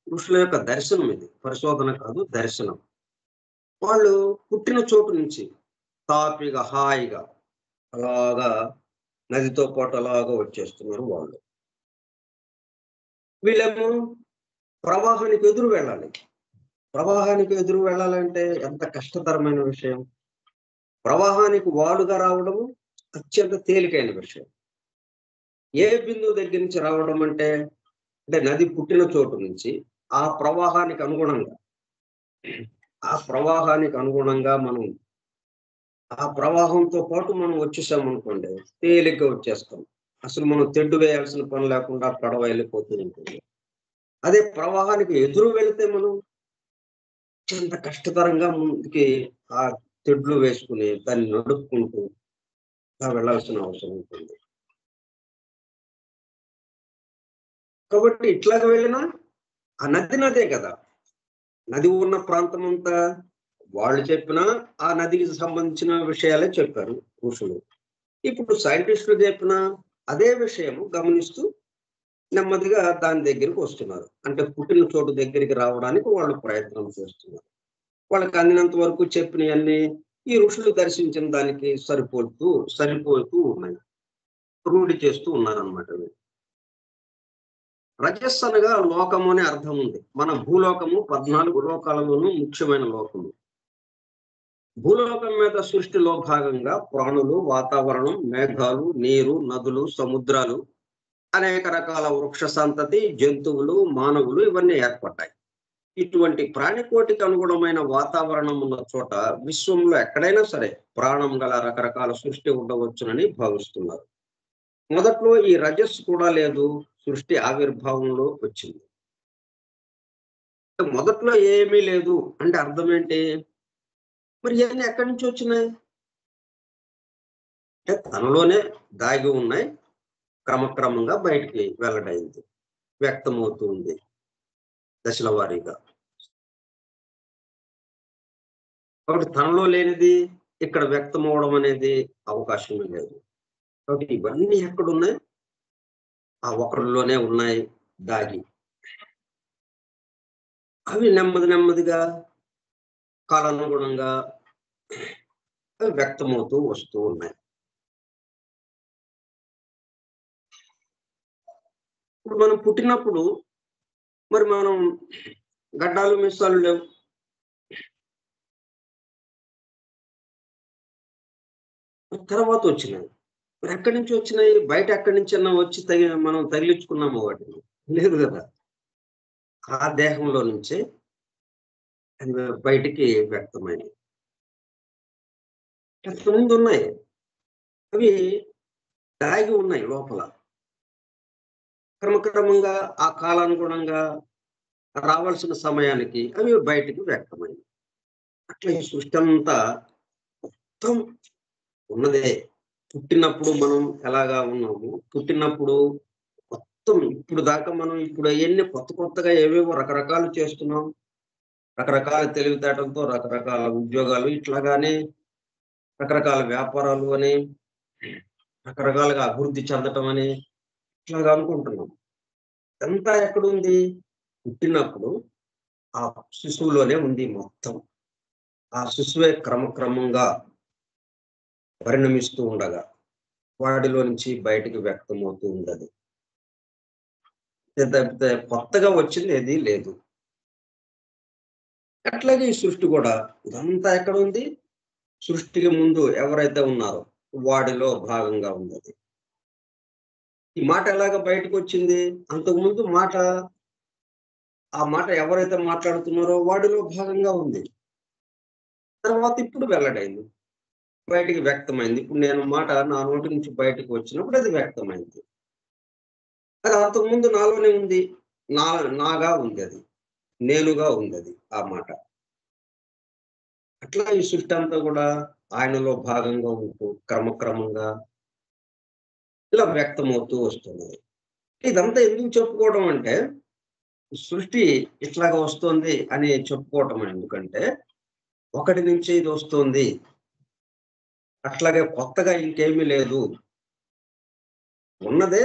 ఋషుల యొక్క దర్శనం ఇది. పరిశోధన కాదు, దర్శనం. వాళ్ళు పుట్టిన చోటు నుంచి తాపిగా హాయిగా అలాగా నదితో పాటు అలాగా వచ్చేస్తున్నారు వాళ్ళు. వీళ్ళేమో ప్రవాహానికి ఎదురు వెళ్ళాలి. ప్రవాహానికి ఎదురు వెళ్ళాలంటే ఎంత కష్టతరమైన విషయం. ప్రవాహానికి వాడుగా రావడము అత్యంత తేలికైన విషయం. ఏ బిందువు దగ్గర నుంచి రావడం అంటే నది పుట్టిన చోటు నుంచి ఆ ప్రవాహానికి అనుగుణంగా మనం ఆ ప్రవాహంతో పాటు మనం వచ్చేసామనుకోండి, తేలిగ్గా వచ్చేస్తాం. అసలు మనం తెడ్డు వేయాల్సిన పని లేకుండా పడవ వెళ్ళిపోతూ ఉంటుంది. అదే ప్రవాహానికి ఎదురు వెళితే మనం అత్యంత కష్టతరంగా ముందుకి ఆ తెడ్లు వేసుకుని దాన్ని నడుపుకుంటూ వెళ్ళాల్సిన అవసరం ఉంటుంది. కాబట్టి ఇట్లాగ వెళ్ళినా ఆ నదే కదా. నది ఉన్న ప్రాంతం అంతా వాళ్ళు చెప్పినా ఆ నదికి సంబంధించిన విషయాలే చెప్పారు ఋషులు. ఇప్పుడు సైంటిస్టులు చెప్పిన అదే విషయము గమనిస్తూ నెమ్మదిగా దాని దగ్గరికి వస్తున్నారు. అంటే పుట్టిన చోటు దగ్గరికి రావడానికి వాళ్ళు ప్రయత్నం చేస్తున్నారు. వాళ్ళకి అందినంత వరకు చెప్పినవన్నీ ఈ ఋషులు దర్శించిన దానికి సరిపోతూ ఉన్నాయి. రూఢి చేస్తూ ఉన్నారన్నమాట. రజస్సు అనగా లోకము అనే అర్థం ఉంది. మన భూలోకము 14 లోకాలలోనూ ముఖ్యమైన లోకము. భూలోకం మీద సృష్టిలో భాగంగా ప్రాణులు, వాతావరణం, మేఘాలు, నీరు, నదులు, సముద్రాలు, అనేక రకాల వృక్ష సంతతి, జంతువులు, మానవులు ఇవన్నీ ఏర్పడ్డాయి. ఇటువంటి ప్రాణికోటికి అనుగుణమైన వాతావరణం ఉన్న చోట విశ్వంలో ఎక్కడైనా సరే ప్రాణం గల రకరకాల సృష్టి ఉండవచ్చునని భావిస్తున్నారు. మొదట్లో ఈ రజస్సు కూడా లేదు, సృష్టి ఆవిర్భావంలో వచ్చింది. మొదట్లో ఏమీ లేదు అంటే అర్థం ఏంటి? మరి ఇవన్నీ ఎక్కడి నుంచి వచ్చినాయి అంటే తనలోనే దాగి ఉన్నాయి, క్రమక్రమంగా బయటికి వెల్లడైంది, వ్యక్తమవుతుంది దశల వారీగా. కాబట్టి తనలో లేనిది ఇక్కడ వ్యక్తం అవడం అనేది అవకాశమే లేదు. కాబట్టి ఇవన్నీ ఎక్కడున్నాయి? ఆ ఒకరిలోనే ఉన్నాయి దాగి. అవి నెమ్మదిగా కాలానుగుణంగా అవి వ్యక్తమవుతూ వస్తూ ఉన్నాయి. ఇప్పుడు మనం పుట్టినప్పుడు మరి మనం గడ్డాలు మిస్సాలు లేవు. తర్వాత వచ్చినాయి. మరి ఎక్కడి నుంచి వచ్చినాయి? బయట ఎక్కడి నుంచన్నా వచ్చి మనం తగిలించుకున్నాము వాటిని? లేదు కదా. ఆ దేహంలో నుంచే అది బయటికి వ్యక్తమైనవి. ముందు ఉన్నాయి, అవి దాగి ఉన్నాయి లోపల. క్రమక్రమంగా ఆ కాలానుగుణంగా రావాల్సిన సమయానికి అవి బయటికి వ్యక్తమైనవి. అట్లా ఈ సృష్టి అంతా మొత్తం ఉన్నదే. పుట్టినప్పుడు మనం ఎలాగా ఉన్నాము, పుట్టినప్పుడు మొత్తం ఇప్పుడు దాకా మనం ఇప్పుడు అవన్నీ కొత్తగా ఏవేవో రకరకాలు చేస్తున్నాం. రకరకాల తెలివితేటలతో రకరకాల ఉద్యోగాలు, ఇట్లాగానే రకరకాల వ్యాపారాలు అని, రకరకాలుగా అభివృద్ధి చెందటం అని ఇట్లాగా అనుకుంటున్నాం. అంతా ఎక్కడుంది? పుట్టినప్పుడు ఆ శిశువులోనే ఉంది మొత్తం. ఆ శిశువే క్రమక్రమంగా పరిణమిస్తూ ఉండగా వాడిలో నుంచి బయటికి వ్యక్తమవుతూ ఉండదు. తప్పితే కొత్తగా వచ్చింది ఏది లేదు. అట్లాగే ఈ సృష్టి కూడా ఇదంతా ఎక్కడ ఉంది? సృష్టికి ముందు ఎవరైతే ఉన్నారో వాడిలో భాగంగా ఉంది. ఈ మాట ఎలాగ బయటకు వచ్చింది? అంతకుముందు ఆ మాట ఎవరైతే మాట్లాడుతున్నారో వాడిలో భాగంగా ఉంది. తర్వాత ఇప్పుడు వెల్లడైంది, బయటికి వ్యక్తమైంది. ఇప్పుడు నేను మాట నా నోటి నుంచి బయటకు వచ్చినప్పుడు అది వ్యక్తమైంది. అది అంతకుముందు నాలోనే ఉంది, నాగా ఉంది. అది నేనుగా ఉంది అది ఆ మాట. అట్లా ఈ సృష్టి అంతా కూడా ఆయనలో భాగంగా ఉంటూ క్రమక్రమంగా ఇలా వ్యక్తమవుతూ వస్తున్నది. ఇదంతా ఎందుకు చెప్పుకోవడం అంటే, సృష్టి ఇట్లాగా వస్తుంది అని చెప్పుకోవటం ఎందుకంటే, ఒకటి నుంచి ఇది వస్తుంది. అట్లాగే కొత్తగా ఇంకేమీ లేదు. ఉన్నదే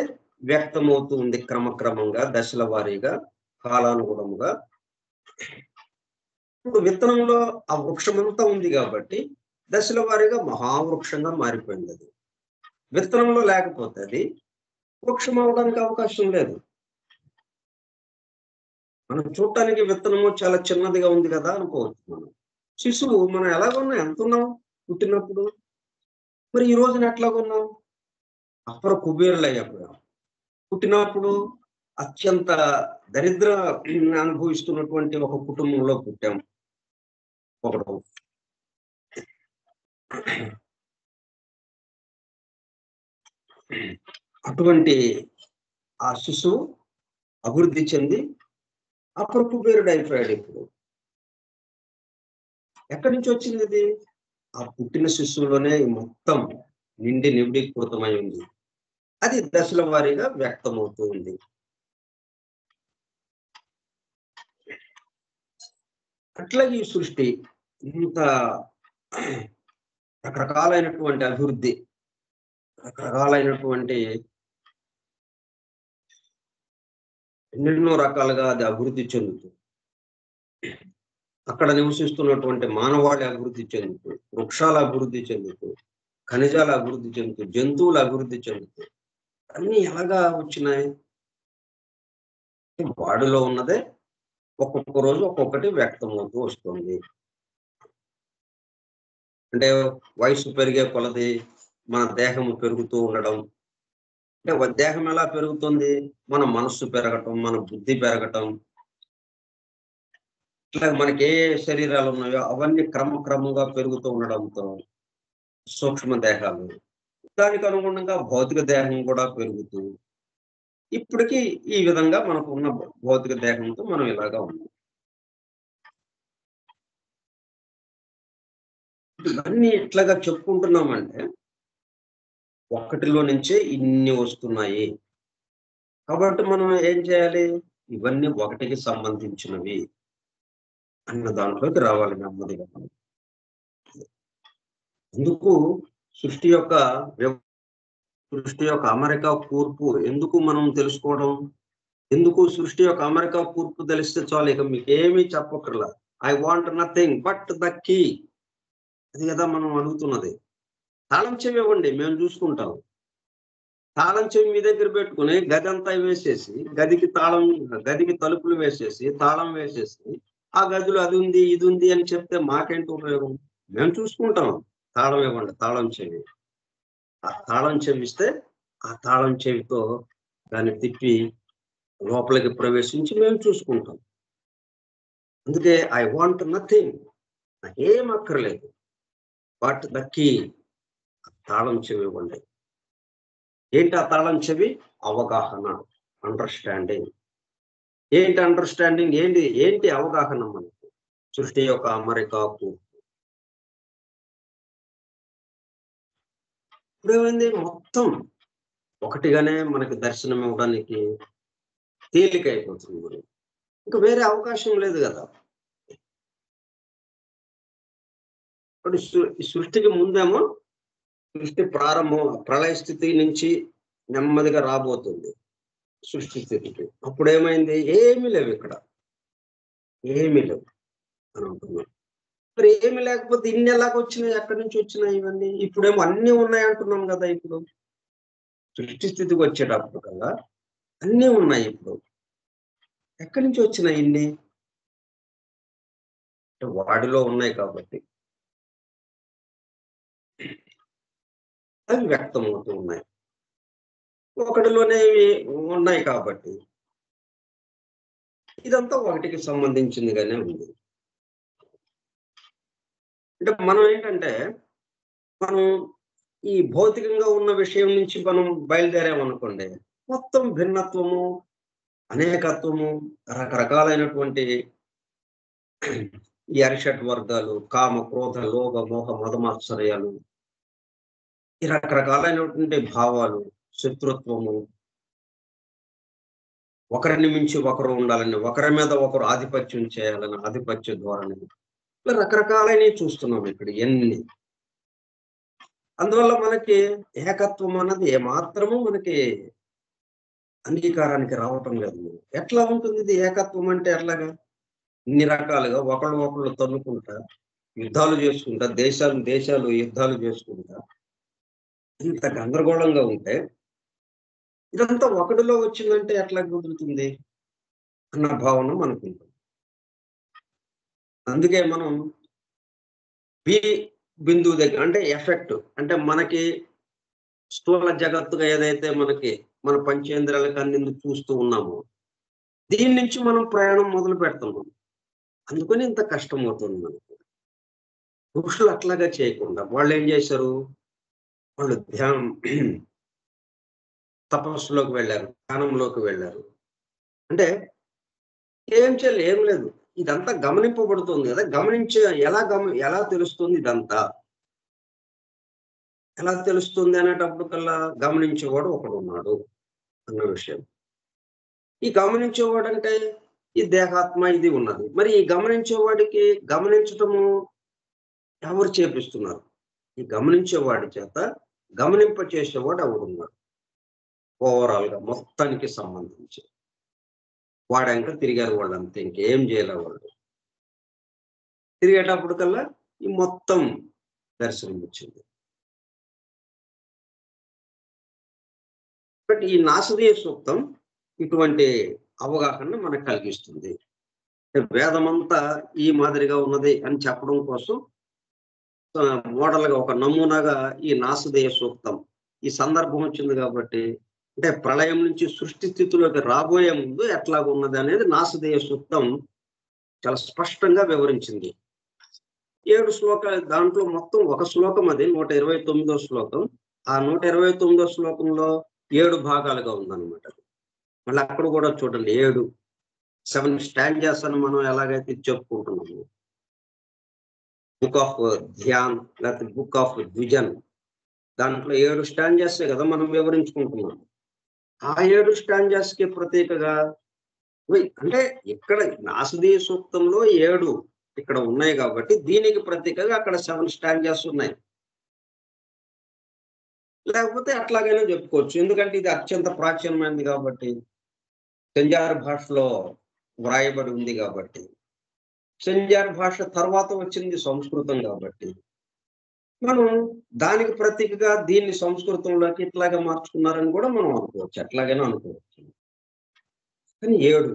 వ్యక్తమవుతూ ఉంది క్రమక్రమంగా, దశల వారీగా, కాలానుగుణముగా. ఇప్పుడు విత్తనంలో ఆ వృక్షమంతా ఉంది కాబట్టి, దశల వారీగా మహావృక్షంగా మారిపోయిందది. విత్తనంలో లేకపోతే అది వృక్షం అవ్వడానికి అవకాశం లేదు. మనం చూడటానికి విత్తనము చాలా చిన్నదిగా ఉంది కదా అనుకోవచ్చు మనం. శిశువు మనం ఎలాగున్నాం? ఎంతున్నాం పుట్టినప్పుడు? మరి ఈ రోజున ఎట్లాగున్నాం? అపర కుబేరులయ్యాం. పుట్టినప్పుడు అత్యంత దరిద్ర అనుభవిస్తున్నటువంటి ఒక కుటుంబంలో పుట్టాం. ఒకడు అటువంటి ఆ శిశువు అభివృద్ధి చెంది అపర కుబేరుడు అయిపోయాడు. ఇప్పుడు ఎక్కడి నుంచి వచ్చింది ఇది? ఆ పుట్టిన శిశువులోనే మొత్తం నిండి నిబిడీకృతమై ఉంది. అది దశల వారీగా వ్యక్తమవుతూ ఉంది. అట్లాగే ఈ సృష్టి ఇంత రకరకాలైనటువంటి అభివృద్ధి, రకరకాలైనటువంటి ఎన్నెన్నో రకాలుగా అది అభివృద్ధి చెందుతుంది. అక్కడ నివసిస్తున్నటువంటి మానవాళి అభివృద్ధి చెందుతూ, వృక్షాలు అభివృద్ధి చెందుతూ, ఖనిజాలు అభివృద్ధి చెందుతూ, జంతువులు అభివృద్ధి చెందుతూ, అన్నీ ఎలాగా వచ్చినాయి? వాడిలో ఉన్నదే ఒక్కొక్క రోజు ఒక్కొక్కటి వ్యక్తమవుతూ వస్తుంది. అంటే వయసు పెరిగే కొలది మన దేహం పెరుగుతూ ఉండడం. అంటే దేహం ఎలా పెరుగుతుంది? మన మనస్సు పెరగటం, మన బుద్ధి పెరగటం. ఇట్లా మనకి ఏ శరీరాలు ఉన్నాయో అవన్నీ క్రమక్రమంగా పెరుగుతూ ఉండడంతో సూక్ష్మ దేహాలు, దానికి అనుగుణంగా భౌతిక దేహం కూడా పెరుగుతూ ఇప్పటికీ ఈ విధంగా మనకు ఉన్న భౌతిక దేహంతో మనం ఇలాగా ఉన్నాం. ఇవన్నీ ఇట్లాగా చెప్పుకుంటున్నామంటే ఒక్కటిలో నుంచే ఇన్ని వస్తున్నాయి. కాబట్టి మనం ఏం చేయాలి? ఇవన్నీ ఒకటికి సంబంధించినవి అన్న దాంట్లోకి రావాలి నెమ్మదిగా. ఎందుకు సృష్టి యొక్క సృష్టి యొక్క అమరిక కూర్పు ఎందుకు మనం తెలుసుకోవడం? ఎందుకు సృష్టి యొక్క అమరిక కూర్పు తెలిస్తే చాలు, ఇక మీకు ఏమీ చెప్పక్కర్లా. I want nothing but the key. అది కదా మనం అడుగుతున్నది. తాళం చెవి ఇవ్వండి, మేము చూసుకుంటాం. తాళం చెవి మీ దగ్గర పెట్టుకుని గది అంతా వేసేసి, గదికి తలుపులు వేసేసి, తాళం వేసేసి, ఆ గదిలో అది ఉంది ఇది ఉంది అని చెప్తే మాకేంటి ఉపయోగం? మేము చూసుకుంటాం. తాళం ఇవ్వండి, తాళం చెవి. ఆ తాళం చెవిస్తే ఆ తాళం చెవితో దాన్ని తిప్పి లోపలికి ప్రవేశించి మేము చూసుకుంటాం. అందుకే ఐ వాంట్ నథింగ్, నాకేం అక్కర్లేదు బట్ ద కీ. తాళం చెవి ఇవ్వండి. ఏంటి ఆ తాళం చెవి? అవగాహన, అండర్స్టాండింగ్. ఏంటి అండర్స్టాండింగ్? ఏంటి అవగాహన? మనకు సృష్టి యొక్క అమరికకు ఇప్పుడేమైంది? మొత్తం ఒకటిగానే మనకి దర్శనం ఇవ్వడానికి తేలిక అయిపోతుంది. మరి ఇంకా వేరే అవకాశం లేదు కదా. ఇప్పుడు ఈ సృష్టికి ముందేమో సృష్టి ప్రారంభం ప్రళయ స్థితి నుంచి నెమ్మదిగా రాబోతుంది సృష్టి స్థితికి. అప్పుడు ఏమైంది? ఏమీ లేవు, ఇక్కడ ఏమీ లేవు అని అంటున్నాం. మరి ఏమి లేకపోతే ఇన్ని ఎలాగొచ్చినాయి? ఎక్కడి నుంచి వచ్చినాయి ఇవన్నీ? ఇప్పుడేమో అన్ని ఉన్నాయి అంటున్నాం కదా. ఇప్పుడు సృష్టి స్థితికి వచ్చేటప్పుడు కదా అన్నీ ఉన్నాయి. ఇప్పుడు ఎక్కడి నుంచి వచ్చినాయి ఇన్ని? అంటే వాడిలో ఉన్నాయి కాబట్టి అవి వ్యక్తమవుతూ ఉన్నాయి. ఒకటిలోనే ఉన్నాయి కాబట్టి ఇదంతా ఒకటికి సంబంధించిందిగానే ఉంది. అంటే మనం ఏంటంటే, మనం ఈ భౌతికంగా ఉన్న విషయం నుంచి మనం బయలుదేరామనుకోండి, మొత్తం భిన్నత్వము, అనేకత్వము, రకరకాలైనటువంటి ఈ అరిషట్ వర్గాలు, కామ, క్రోధ, లోభ, మోహ, మదమాత్సర్యాలు, ఈ రకరకాలైనటువంటి భావాలు, శత్రుత్వము, ఒకరిని మించి ఒకరు ఉండాలని, ఒకరి మీద ఒకరు ఆధిపత్యం చేయాలని ఆధిపత్య ధోరణి, ఇలా రకరకాలైనవి చూస్తున్నాం ఇక్కడ ఎన్ని. అందువల్ల మనకి ఏకత్వం అన్నది ఏమాత్రము మనకి అంగీకారానికి రావటం లేదు. ఎట్లా ఉంటుంది ఇది ఏకత్వం అంటే? ఎట్లాగా ఇన్ని రకాలుగా ఒకళ్ళు తన్నుకుంటా, యుద్ధాలు చేసుకుంటా, దేశాలు యుద్ధాలు చేసుకుంటా ఇంత గందరగోళంగా ఉంటే ఇదంతా ఒకటిలో వచ్చిందంటే ఎట్లా కుదురుతుంది అన్న భావన మనకుంటుంది. అందుకే మనం బి బిందువు దగ్గర అంటే ఎఫెక్ట్ అంటే మనకి స్థూల జగత్తుగా ఏదైతే మన పంచేంద్రియాలకు అన్ని చూస్తూ ఉన్నామో దీని నుంచి మనం ప్రయాణం మొదలు పెడుతున్నాం. అందుకని ఇంత కష్టం అవుతుంది మనకు. పురుషులు అట్లాగా చేయకుండా వాళ్ళు ఏం చేశారు? వాళ్ళు ధ్యానం తపస్సులోకి వెళ్ళారు, ధ్యానంలోకి వెళ్ళారు. అంటే ఏం లేదు, ఇదంతా గమనింపబడుతుంది కదా. ఎలా తెలుస్తుంది ఇదంతా? ఎలా తెలుస్తుంది అనేటప్పుడు కల్లా గమనించేవాడు ఒకడు ఉన్నాడు అన్న విషయం. ఈ గమనించేవాడు అంటే ఈ దేహాత్మ ఇది ఉన్నది. మరి ఈ గమనించేవాడికి గమనించటము ఎవరు చేపిస్తున్నారు? ఈ గమనించేవాడి చేత గమనింప చేసేవాడు ఎవరున్నాడు? ఓవరాల్ గా మొత్తానికి సంబంధించి వాడంక తిరిగారు వాళ్ళు, అంతే, ఇంకేం చేయలే వాళ్ళు. తిరిగేటప్పుడు కల్లా ఈ మొత్తం దర్శనం వచ్చింది. బట్ ఈ నాసదీయ సూక్తం ఇటువంటి అవగాహన మనకు కలిగిస్తుంది. వేదమంతా ఈ మాదిరిగా ఉన్నది అని చెప్పడం కోసం మోడల్ గా ఒక నమూనాగా ఈ నాసదీయ సూక్తం ఈ సందర్భం వచ్చింది కాబట్టి, అంటే ప్రళయం నుంచి సృష్టి స్థితిలోకి రాబోయే ముందు ఎట్లాగ ఉన్నది అనేది నాసదీయ సూక్తం చాలా స్పష్టంగా వివరించింది. 7 శ్లోకాలు, దాంట్లో మొత్తం ఒక శ్లోకం అది 129వ శ్లోకం. ఆ 129వ శ్లోకంలో 7 భాగాలుగా ఉందన్నమాట. మళ్ళీ అక్కడ కూడా చూడండి 7 స్టాంజాస్ అని మనం ఎలాగైతే చెప్పుకుంటున్నాము. బుక్ ఆఫ్ ధ్యాన్ లేకపోతే బుక్ ఆఫ్ విజన్, దాంట్లో 7 స్టాంజాస్ కదా మనం వివరించుకుంటున్నాం. ఆ 7 స్టాంజాస్ కి ప్రతీకగా అంటే ఇక్కడ నాసదీయ సూక్తంలో 7 ఇక్కడ ఉన్నాయి కాబట్టి దీనికి ప్రతీకగా అక్కడ 7 స్టాంజాస్ ఉన్నాయి. లేకపోతే అట్లాగైనా చెప్పుకోవచ్చు, ఎందుకంటే ఇది అత్యంత ప్రాచీనమైనది కాబట్టి, సంజార్ భాషలో వ్రాయబడి ఉంది కాబట్టి, సంజార్ భాష తర్వాత వచ్చింది సంస్కృతం కాబట్టి మనం దానికి ప్రతీకగా దీన్ని సంస్కృతంలోకి ఇట్లాగా మార్చుకున్నారని కూడా మనం అనుకోవచ్చు, ఎట్లాగైనా అనుకోవచ్చు. కానీ 7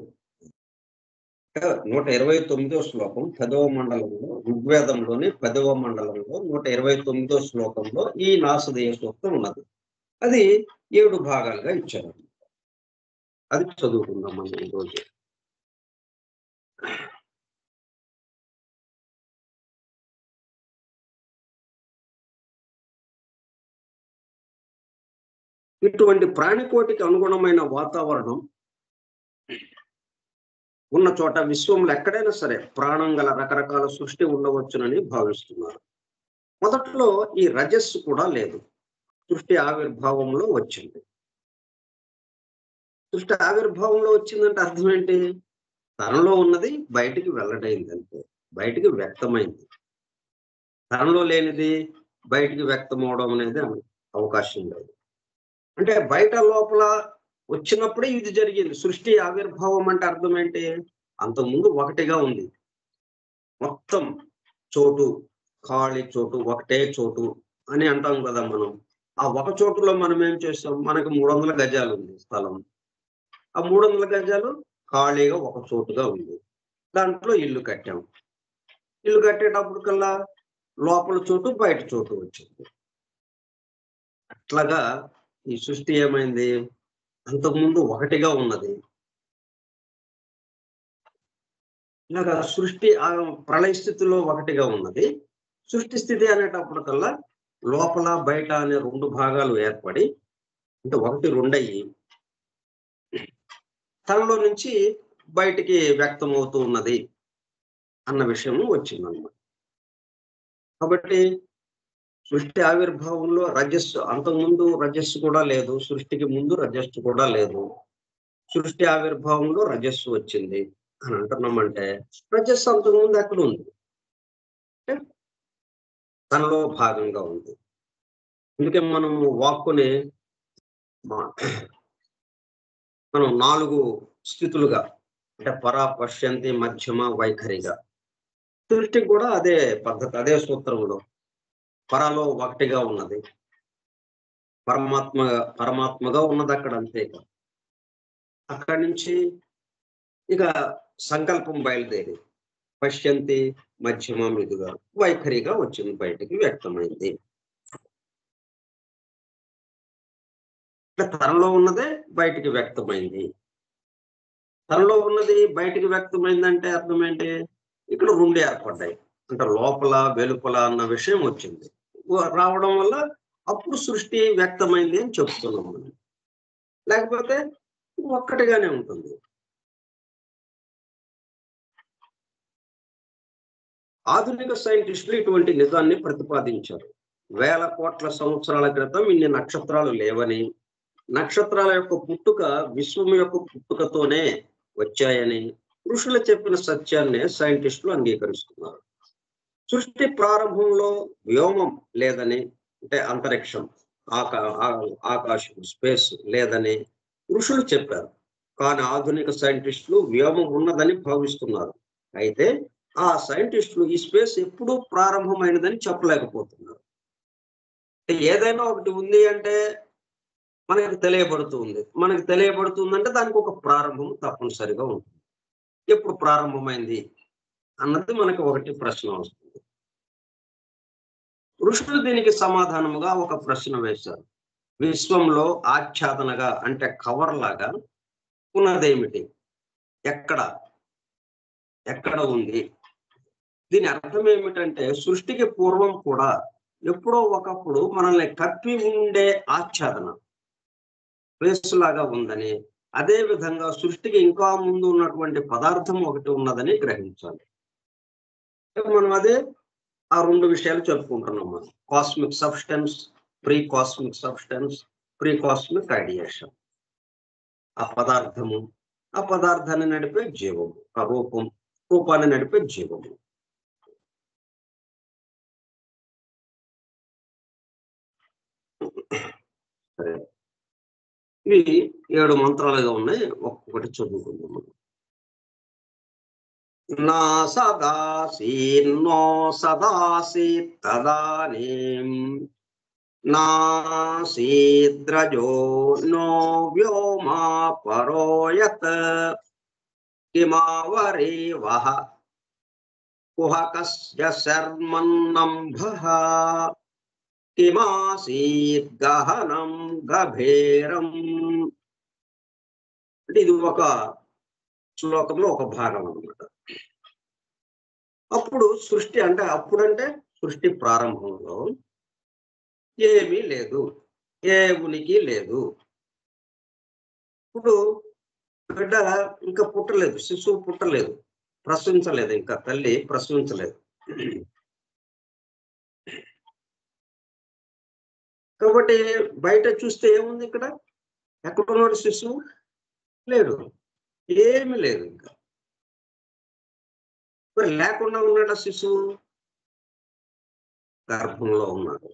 129వ శ్లోకం 10వ మండలంలో, ఋగ్వేదంలోని 10వ మండలంలో 129వ శ్లోకంలో ఈ నాసదీయ సూక్తం ఉన్నది. అది 7 భాగాలుగా ఇచ్చారు. అది చదువుకుందాం మనం ఈరోజు. ఇటువంటి ప్రాణికోటికి అనుగుణమైన వాతావరణం ఉన్న చోట విశ్వంలో ఎక్కడైనా సరే ప్రాణం గల రకరకాల సృష్టి ఉండవచ్చునని భావిస్తున్నారు. మొదట్లో ఈ రజస్సు కూడా లేదు, సృష్టి ఆవిర్భావంలో వచ్చింది. సృష్టి ఆవిర్భావంలో వచ్చిందంటే అర్థం ఏంటి? తనలో ఉన్నది బయటికి వెల్లడైంది, అంతే, బయటికి వ్యక్తమైంది. తనలో లేనిది బయటికి వ్యక్తం అవడం అనేది అవకాశం లేదు. అంటే బయట లోపల వచ్చినప్పుడే ఇది జరిగింది. సృష్టి ఆవిర్భావం అంటే అర్థం ఏంటి? అంతకుముందు ఒకటిగా ఉంది, మొత్తం చోటు, ఖాళీ చోటు, ఒకటే చోటు అని అంటాం కదా మనం. ఆ ఒక చోటులో మనం ఏం చేస్తాం? మనకు 300 గజాలు ఉంది స్థలం. ఆ 300 గజాలు ఖాళీగా ఒక చోటుగా ఉంది. దాంట్లో ఇల్లు కట్టాం. ఇల్లు కట్టేటప్పుడు కల్లా లోపల చోటు, బయట చోటు వచ్చింది. అట్లాగా ఈ సృష్టి ఏమైంది? అంతకుముందు ఒకటిగా ఉన్నది. ఇలాగా సృష్టి ప్రళయ స్థితిలో ఒకటిగా ఉన్నది. సృష్టి స్థితి అనేటప్పుడు కల్లా లోపల బయట అనే 2 భాగాలు ఏర్పడి, అంటే 1, 2 అయ్యి తనలో నుంచి బయటికి వ్యక్తం అవుతూ ఉన్నది అన్న విషయం వచ్చిందన్నమాట. కాబట్టి సృష్టి ఆవిర్భావంలో రజస్సు, అంతకుముందు రజస్సు కూడా లేదు, సృష్టికి ముందు రజస్సు కూడా లేదు. సృష్టి ఆవిర్భావంలో రజస్సు వచ్చింది అని అంటున్నామంటే రజస్సు అంతకుముందు ఎక్కడ ఉంది? తనలో భాగంగా ఉంది. అందుకే మనము వాక్కుని మనం 4 స్థితులుగా, అంటే పరా, పశ్యంతి, మధ్యమ, వైఖరిగా. సృష్టికి కూడా అదే పద్ధతి, అదే సూత్రంలో పరాలో ఒకటిగా ఉన్నది, పరమాత్మగా ఉన్నది అక్కడ, అంతే. అక్కడి నుంచి ఇక సంకల్పం బయలుదేరి పశ్యంతి, మధ్యమ, మీదుగా వైఖరిగా వచ్చింది, బయటికి వ్యక్తమైంది. తనలో ఉన్నదే బయటికి వ్యక్తమైంది. తనలో ఉన్నది బయటికి వ్యక్తమైందంటే అర్థం ఏంటి? ఇక్కడ 2 ఏర్పడ్డాయి, అంటే లోపల వెలుపల అన్న విషయం వచ్చింది. రావడం వల్ల అప్పుడు సృష్టి వ్యక్తమైంది అని చెప్తున్నాం మనం. లేకపోతే ఒక్కటిగానే ఉంటుంది. ఆధునిక సైంటిస్టులు ఇటువంటి నిజాన్ని ప్రతిపాదించారు. వేల కోట్ల సంవత్సరాల క్రితం ఇన్ని నక్షత్రాలు లేవని, నక్షత్రాల యొక్క పుట్టుక విశ్వం యొక్క పుట్టుకతోనే వచ్చాయని ఋషులు చెప్పిన సత్యాన్నే సైంటిస్టులు అంగీకరిస్తున్నారు. సృష్టి ప్రారంభంలో వ్యోమం లేదని, అంటే అంతరిక్షం, ఆకాశం, స్పేస్ లేదని ఋషులు చెప్పారు. కానీ ఆధునిక సైంటిస్టులు వ్యోమం ఉన్నదని భావిస్తున్నారు. అయితే ఆ సైంటిస్టులు ఈ స్పేస్ ఎప్పుడూ ప్రారంభమైనదని చెప్పలేకపోతున్నారు. ఏదైనా ఒకటి ఉంది అంటే మనకి తెలియబడుతుంది. మనకి తెలియబడుతుందంటే దానికి ఒక ప్రారంభం తప్పనిసరిగా ఉంటుంది. ఎప్పుడు ప్రారంభమైంది అన్నది మనకి ఒకటి ప్రశ్న వస్తుంది. ఋషులు దీనికి సమాధానముగా ఒక ప్రశ్న వేశారు. విశ్వంలో ఆచ్ఛాదనగా, అంటే కవర్ లాగా ఉన్నదేమిటి? ఎక్కడ ఉంది? దీని అర్థం ఏమిటంటే సృష్టికి పూర్వం కూడా ఎప్పుడో ఒకప్పుడు మనల్ని కప్పి ఉండే ఆచ్ఛాదన వేసులాగా ఉందని, అదే విధంగా సృష్టికి ఇంకా ముందు ఉన్నటువంటి పదార్థం ఒకటి ఉన్నదని గ్రహించాలి. మనం అదే ఆ 2 విషయాలు చెప్పుకుంటున్నాం. మనం cosmic substance, pre cosmic substance, pre cosmic ideation. ఆ పదార్థము, ఆ పదార్థాన్ని నడిపే జీవము, ఆ రూపాన్ని నడిపే జీవము. సరే, ఇవి 7 మంత్రాలుగా ఉన్నాయి. ఒక్కొక్కటి చదువుకుందాం. నా సదాసీన్నో సదాసి తదానీం నాసీద్రజో నో వ్యోమా పరోయత్ కిమావరీ వహ కుహకస్య శర్మన్నంభః కిమాసీద్ గహనం గభీరం. అంటే ఇది ఒక శ్లోకంలో ఒక భాగం అన్నమాట. అప్పుడు సృష్టి, అంటే అప్పుడంటే సృష్టి ప్రారంభంలో ఏమీ లేదు, ఏ ఉనికి లేదు. ఇప్పుడు బిడ్డ ఇంకా పుట్టలేదు, శిశువు పుట్టలేదు, ప్రసవించలేదు, ఇంకా తల్లి ప్రసవించలేదు. కాబట్టి బయట చూస్తే ఏముంది? ఇక్కడ ఎక్కడున్నాడు శిశువు? లేడు, ఏమి లేదు. ఇంకా మరి లేకుండా ఉన్నాడు శిశువు? గర్భంలో ఉన్నాడు,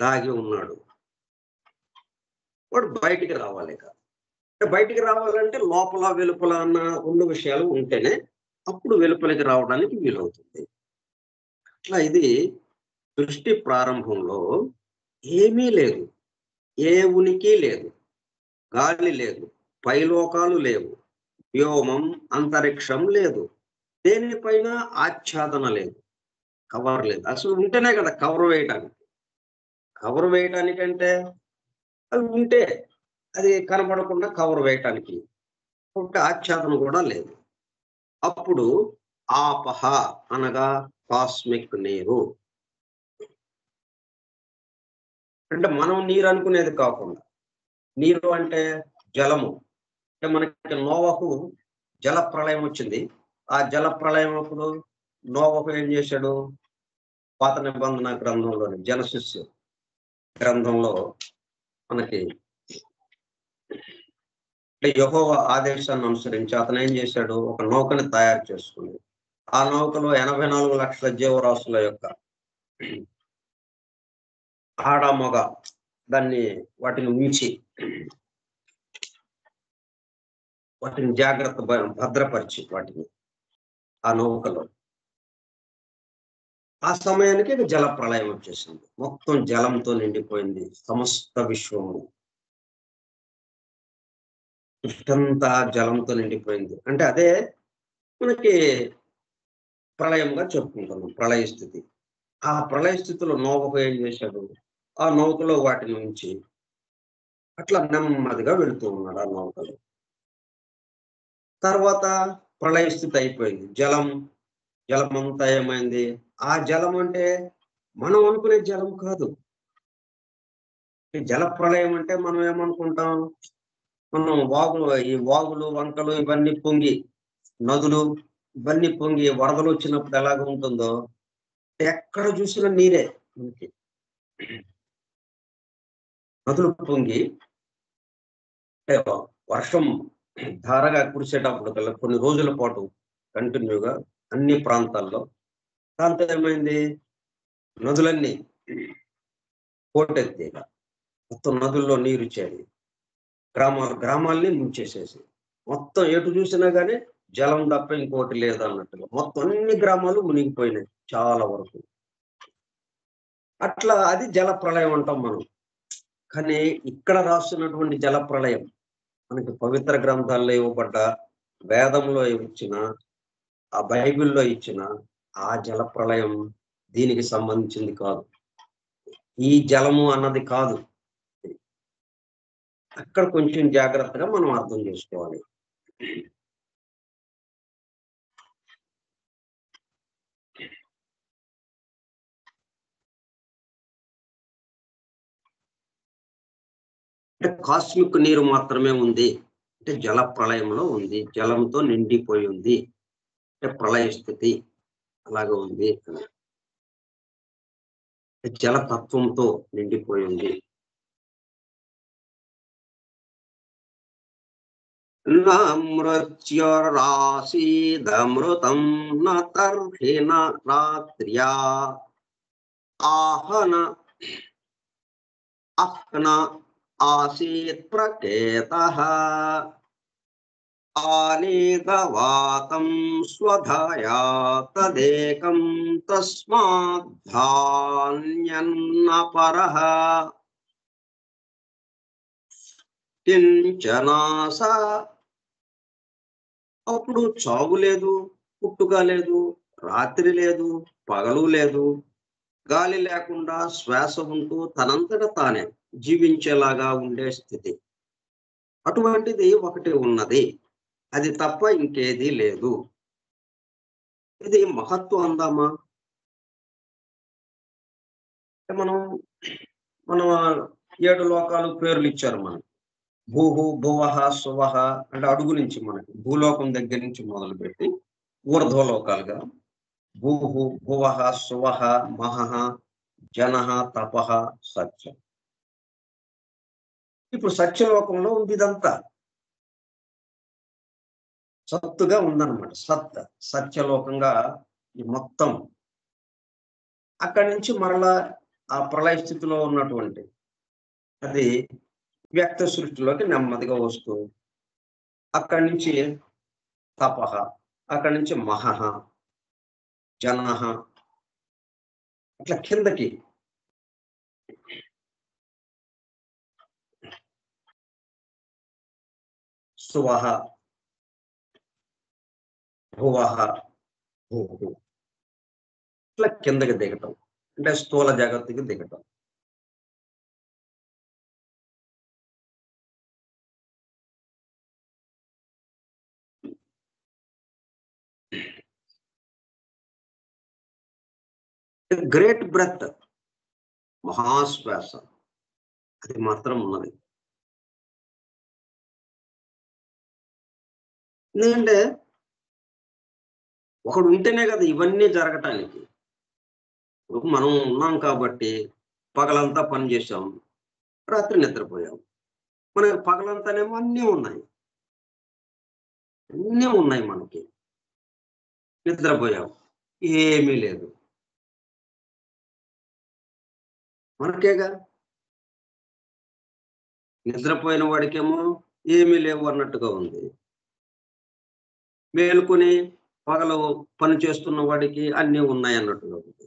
దాగి ఉన్నాడు. వాడు బయటికి రావాలి. బయటికి రావాలంటే లోపల వెలుపల అన్న 2 విషయాలు ఉంటేనే అప్పుడు వెలుపలికి రావడానికి వీలవుతుంది. అట్లా ఇది సృష్టి ప్రారంభంలో ఏమీ లేదు, ఏ ఉనికి లేదు, గాలి లేదు, పైలోకాలు లేవు, వ్యోమం, అంతరిక్షం లేదు, దేనిపైన ఆచ్ఛాదన లేదు, కవర్ లేదు. అసలు ఉంటేనే కదా కవర్ వేయడానికి. కవర్ వేయటానికంటే అది ఉంటే అది కనబడకుండా కవర్ వేయటానికి ఒక ఆచ్ఛాదన కూడా లేదు. అప్పుడు ఆపహ అనగా కాస్మిక్ నీరు, అంటే మనం నీరు అనుకునేది కాకుండా, నీరు అంటే జలము. అంటే మనకి నోవహు జల ప్రళయం వచ్చింది, ఆ జల ప్రళయం అప్పుడు నోవహు ఏం చేశాడు? పాత నిబంధన గ్రంథంలోని జెనసిస్ గ్రంథంలో మనకి అంటే యెహోవా ఆదేశాన్ని అనుసరించి అతను ఏం చేశాడు? ఒక నౌకని తయారు చేసుకుంది. ఆ నౌకలో 84 లక్షల జీవరాశుల యొక్క ఆడ మగ వాటిని ఉంచి వాటిని జాగ్రత్త భద్రపరిచి వాటిని ఆ నౌకలో ఆ సమయానికి ఇక జల ప్రళయం వచ్చేసింది. మొత్తం జలంతో నిండిపోయింది సమస్త విశ్వము. ఇష్టంతా జలంతో నిండిపోయింది. అంటే అదే మనకి ప్రళయంగా చెప్పుకుంటున్నాం, ప్రళయ స్థితి. ఆ ప్రళయ స్థితిలో నోవహు ఏం చేశాడు? ఆ నౌకలో వాటిని ఉంచి అట్లా నెమ్మదిగా వెళుతూ ఉన్నాడు ఆ నౌకలో. తర్వాత ప్రళయ స్థితి అయిపోయింది. జలమంతా ఏమైంది? ఆ జలం అంటే మనం అనుకునే జలం కాదు. ఈ జల ప్రళయం అంటే మనం ఏమనుకుంటాం? మనం ఈ వాగులు, వంకలు ఇవన్నీ పొంగి, నదులు ఇవన్నీ పొంగి వరదలు వచ్చినప్పుడు ఎలాగ ఉంటుందో ఎక్కడ చూసినా నీరే మనకి. నదులు పొంగి అంటే వర్షం ధారగా కురిసేటప్పుడు కొన్ని రోజుల పాటు కంటిన్యూగా అన్ని ప్రాంతాల్లో దాంతో ఏమైంది? నదులన్నీ పోటెత్తి మొత్తం నదుల్లో నీరు చేరి గ్రామాల్ని ముంచేసేసి మొత్తం ఎటు చూసినా గానీ జలం తప్ప ఇంకోటి లేదు అన్నట్టుగా మొత్తం అన్ని గ్రామాలు మునిగిపోయినాయి చాలా వరకు. అట్లా అది జల ప్రళయం అంటాం మనం. కానీ ఇక్కడ రాస్తున్నటువంటి జల ప్రళయం మనకి పవిత్ర గ్రంథాల్లో ఇవ్వబడ్డ, వేదంలో ఇచ్చిన, ఆ బైబిల్లో ఇచ్చిన ఆ జల ప్రళయం దీనికి సంబంధించింది కాదు. ఈ జలము అన్నది కాదు. అక్కడ కొంచెం జాగ్రత్తగా మనం అర్థం చేసుకోవాలి. అంటే కాస్మిక్ నీరు మాత్రమే ఉంది అంటే జల ప్రళయంలో ఉంది, జలంతో నిండిపోయి ఉంది అంటే ప్రళయ స్థితి అలాగే ఉంది. జలతత్వంతో నిండిపోయి ఉంది. మృత్యురాసీదమృతం న తర్హిన రాత్ర్యా ఆహన అహ్న ఆసీత్ ప్రకేతః ఆనేగవాతం స్వధాయా తదేకం తస్మాద్ధాన్యన్న పరః కించనాస. అప్పుడు చావు లేదు, పుట్టుక లేదు, రాత్రి లేదు, పగలు లేదు, గాలి లేకుండా శ్వాస ఉంటూ తనంతట తానే జీవించేలాగా ఉండే స్థితి. అటువంటిది ఒకటి ఉన్నది, అది తప్ప ఇంకేది లేదు. ఇది మహత్వం అందామా? మనం మన 7 లోకాలు పేర్లు ఇచ్చారు మనకి. భూహు, భువః, సువః అంటే అడుగు నుంచి మనకి భూలోకం దగ్గర నుంచి మొదలుపెట్టి ఊర్ధ్వలోకాలుగా భూహు, భువః, సువః, మహః, జనః, తపః, సత్యం. ఇప్పుడు సత్యలోకంలో ఉంది ఇదంతా. సత్తుగా ఉందన్నమాట. సత్యలోకంగా ఈ మొత్తం. అక్కడి నుంచి మరలా ఆ ప్రళయ స్థితిలో ఉన్నటువంటి అది వ్యక్త సృష్టిలోకి నెమ్మదిగా వస్తూ అక్కడి నుంచి తపః, అక్కడి నుంచి మహః, జనః అట్లా కిందకి సువః, భువః, భూః ఇట్లా కిందకి దిగటం అంటే స్థూల జగత్తుకి దిగటం. గ్రేట్ బ్రెత్, మహాశ్వాస అది మాత్రం ఉన్నది. ఎందుకంటే ఒకడు ఉంటేనే కదా ఇవన్నీ జరగటానికి. ఇప్పుడు మనం ఉన్నాం కాబట్టి పగలంతా పని చేసాం, రాత్రి నిద్రపోయాం. మనకి పగలంతానేమో అన్నీ ఉన్నాయి, అన్నీ ఉన్నాయి మనకి. నిద్రపోయాం, ఏమీ లేదు, మనకేగా. నిద్రపోయిన వాడికేమో ఏమీ లేవు అన్నట్టుగా ఉంది. మేలుకొని పగలు పని చేస్తున్న వాడికి అన్నీ ఉన్నాయి అన్నట్టుగా ఉంది.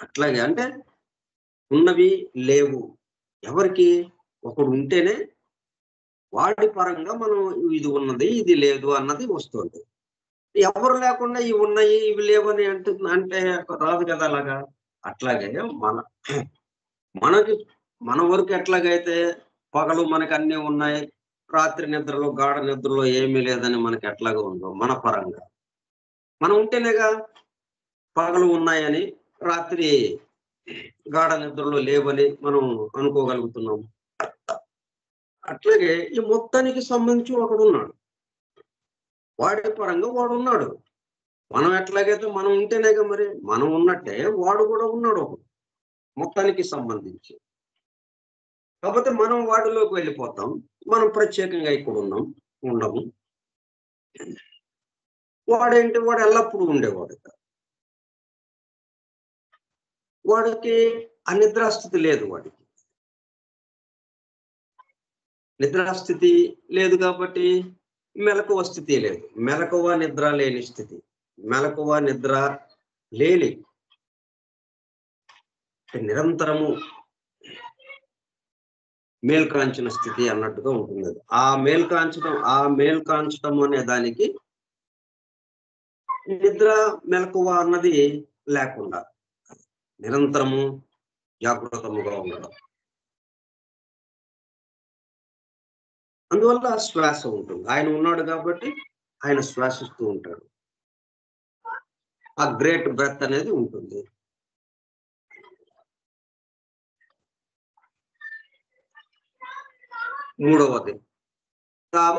అట్లాగే అంటే ఉన్నవి లేవు. ఎవరికి? ఒకడు ఉంటేనే వాడి పరంగా మనం ఇది ఉన్నది, ఇది లేదు అన్నది వస్తుంది. ఎవరు లేకుండా ఇవి ఉన్నాయి, ఇవి లేవని అంటే రాదు కదా అలాగా. అట్లాగే మనకి మన వరకు ఎట్లాగైతే పగలు మనకి అన్నీ ఉన్నాయి, రాత్రి నిద్రలో గాఢ నిద్రలో ఏమీ లేదని మనకి ఎట్లాగా ఉందో మన పరంగా మనం ఉంటేనేగా పగలు ఉన్నాయని, రాత్రి గాఢ నిద్రలో లేవని మనం అనుకోగలుగుతున్నాం. అట్లాగే ఈ మొత్తానికి సంబంధించి ఒకడున్నాడు, వాడి పరంగా వాడున్నాడు. మనం ఎట్లాగైతే మనం ఉంటేనేగా మరి మనం ఉన్నట్టే వాడు కూడా ఉన్నాడు ఒకడు మొత్తానికి సంబంధించి. కాకపోతే మనం వాడిలోకి వెళ్ళిపోతాం, మనం ప్రత్యేకంగా ఇక్కడ ఉండము. వాడేంటి, వాడు ఎల్లప్పుడూ ఉండేవాడు. వాడికి అనిద్రాస్థితి లేదు. వాడికి నిద్రాస్థితి లేదు కాబట్టి మెలకువ స్థితి లేదు. మెలకువ నిద్ర లేని స్థితి, మెలకువ నిద్ర లేని నిరంతరము మేల్కాంచిన స్థితి అన్నట్టుగా ఉంటుంది. అది ఆ మేల్కాంచడం అనే దానికి నిద్ర మెలకువ అన్నది లేకుండా నిరంతరము జాగృతముగా ఉండడం. అందువల్ల శ్వాస ఉంటుంది. ఆయన ఉన్నాడు కాబట్టి ఆయన శ్వాసిస్తూ ఉంటాడు. ఆ గ్రేట్ బ్రెత్ అనేది ఉంటుంది. మూడవది తమ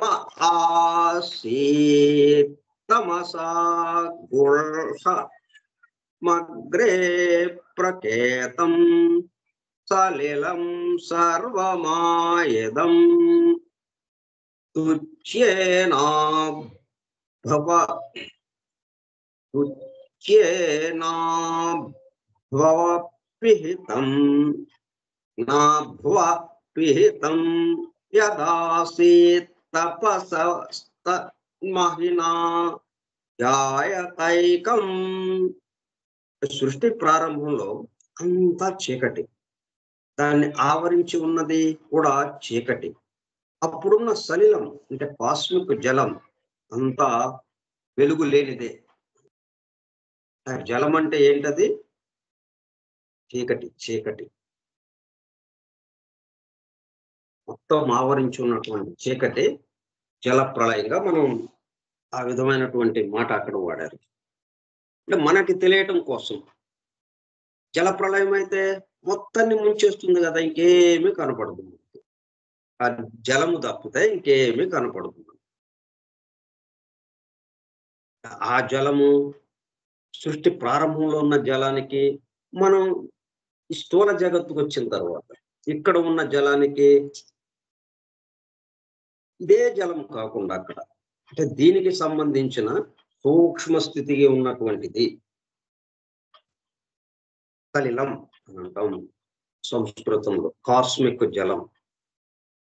ఆసీత్ తమసా గుల్హ మగ్రే ప్రకేతం సలిలం సర్వమాయదం తుచ్యేనా భవపిహితం నా భువ పిహితం యదాసీత్ తపసస్తమహినా జాయతైకం. సృష్టి ప్రారంభంలో అంతా చీకటి, దాన్ని ఆవరించి ఉన్నది కూడా చీకటి. అప్పుడున్న సలిలం అంటే కాస్మిక్ జలం అంతా వెలుగు లేనిదే. జలం అంటే ఏంటది? చీకటి. చీకటి మొత్తం ఆవరించి ఉన్నటువంటి చీకటి జల ప్రళయంగా మనం ఆ విధమైనటువంటి మాట అక్కడ వాడారు. అంటే మనకి తెలియటం కోసం. జల ప్రళయం అయితే మొత్తాన్ని ముంచేస్తుంది కదా, ఇంకేమీ కనపడదు. ఆ జలము తప్పితే ఇంకేమీ కనపడదు. ఆ జలము సృష్టి ప్రారంభంలో ఉన్న జలానికి మనం ఈ స్థూల జగత్తుకు వచ్చిన తర్వాత ఇక్కడ ఉన్న జలానికి ఇదే జలం కాకుండా అక్కడ అంటే దీనికి సంబంధించిన సూక్ష్మ స్థితికి ఉన్నటువంటిది సలిలం అని అంటాం సంస్కృతంలో. కాస్మిక్ జలం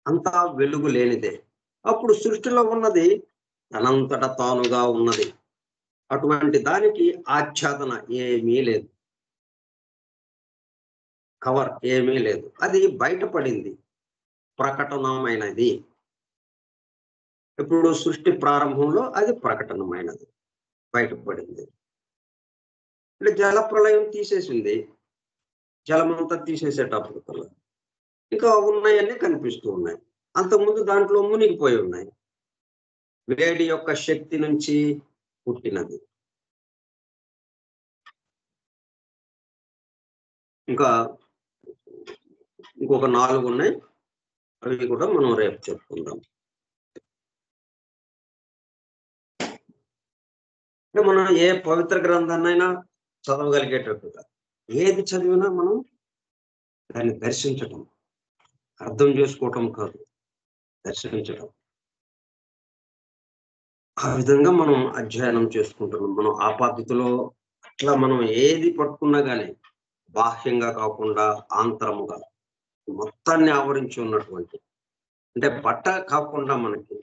అంతా వెలుగు లేనిదే. అప్పుడు సృష్టిలో ఉన్నది తనంతట తానుగా ఉన్నది. అటువంటి దానికి ఆచ్ఛాదన ఏమీ లేదు, కవర్ ఏమీ లేదు. అది బయటపడింది, ప్రకటనమైనది. ఇప్పుడు సృష్టి ప్రారంభంలో అది ప్రకటనమైనది, బయటపడింది. అంటే జల ప్రళయం తీసేసింది, జలమంతా తీసేసేటప్పుడు కల్లా ఇంకా ఉన్నాయన్నీ కనిపిస్తూ ఉన్నాయి. అంతకుముందు దాంట్లో మునిగిపోయి ఉన్నాయి. వేడి యొక్క శక్తి నుంచి పుట్టినది. ఇంకొక 4 ఉన్నాయి, అవి కూడా మనం రేపు చెప్పుకుందాం. అంటే మనం ఏ పవిత్ర గ్రంథాన్నైనా చదవగలిగేటట్టుగా ఏది చదివినా మనం దాన్ని దర్శించటం, అర్థం చేసుకోవటం కాదు, దర్శించటం. ఆ విధంగా మనం అధ్యయనం చేసుకుంటున్నాం. మనం ఆ పద్ధతిలో అట్లా మనం ఏది పట్టుకున్నా గానీ బాహ్యంగా కాకుండా ఆంతరముగా మొత్తాన్ని ఆవరించి ఉన్నటువంటి, అంటే బట్ట కాకుండా మనకి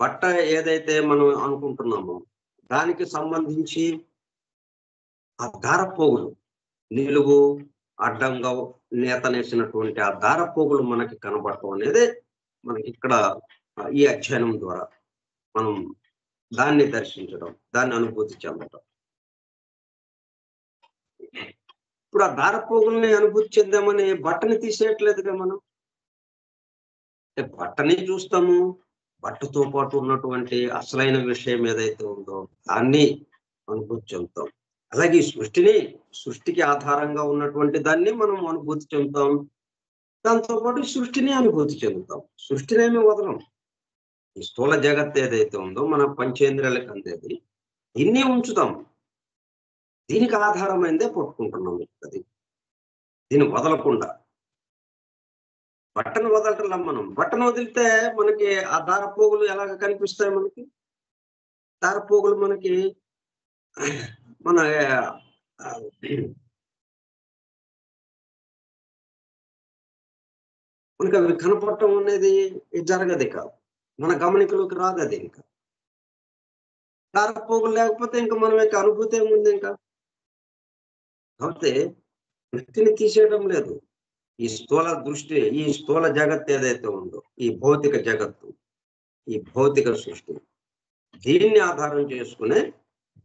బట్ట ఏదైతే మనం అనుకుంటున్నామో దానికి సంబంధించి ఆ దారపోగులు, నిలువు అడ్డంగా నేతనేసినటువంటి ఆ దారపోగులు మనకి కనబడటం అనేది మనకి ఇక్కడ ఈ అధ్యయనం ద్వారా మనం దాన్ని దర్శించడం, దాన్ని అనుభూతి చెందటం. ఇప్పుడు ఆ దారపోగుల్ని అనుభూతి చెందామని బట్టని తీసేయట్లేదుగా మనం. అంటే బట్టని చూస్తాము, బట్టతో పాటు ఉన్నటువంటి అసలైన విషయం ఏదైతే ఉందో దాన్ని అనుభూతి చెందుతాం. అలాగే ఈ సృష్టికి ఆధారంగా ఉన్నటువంటి దాన్ని మనం అనుభూతి చెందుతాం. దాంతో పాటు సృష్టిని అనుభూతి చెందుతాం. సృష్టినేమి వదలం. ఈ స్థూల జగత్తు ఏదైతే ఉందో మన పంచేంద్రియాలకు అందేది, దీన్ని ఉంచుతాం. దీనికి ఆధారమైందే పట్టుకుంటున్నాం. అది దీన్ని వదలకుండా. బట్టను వదలటంలా మనం. బట్టను వదిలితే మనకి ఆ దారపోగులు ఎలాగ కనిపిస్తాయి మనకి? దారపోగులు మనకి మన ఆహ్, మనకి అవి కనపడటం అనేది జరగదిక. మన గమనికలోకి రాదది ఇంక. దారపోగులు లేకపోతే ఇంక మనం యొక్క అనుభూతి ఏముంది ఇంకా? కాకపోతే దృష్టిని తీసేయడం లేదు. ఈ స్థూల జగత్తు ఏదైతే ఉందో, ఈ భౌతిక జగత్తు, ఈ భౌతిక సృష్టి, దీన్ని ఆధారం చేసుకునే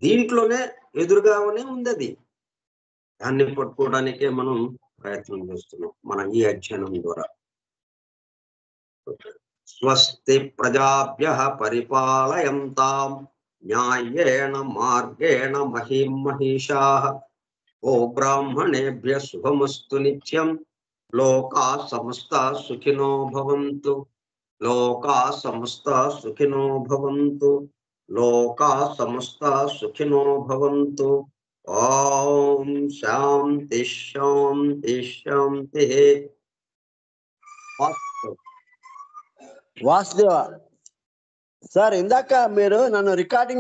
దీంట్లోనే ఎదురుగానే ఉందది. దాన్ని పట్టుకోవడానికే మనం ప్రయత్నం చేస్తున్నాం మన ఈ అధ్యయనం ద్వారా. స్వస్తి ప్రజాభ్యః పరిపాలయంతాం న్యాయేణ మార్గేణ మహీం మహిషాః ఓ బ్రాహ్మణేభ్య శుభమస్తు నిత్యం లోకా సమస్తా సుఖినో భవంతు లోకా సమస్తా సుఖినో భవంతు లోకా సమస్తా సుఖినో భవంతు ఓం శాంతి శాంతి శాంతి. వాసుదేవ సార్, ఇందాక మీరు నన్ను రికార్డింగ్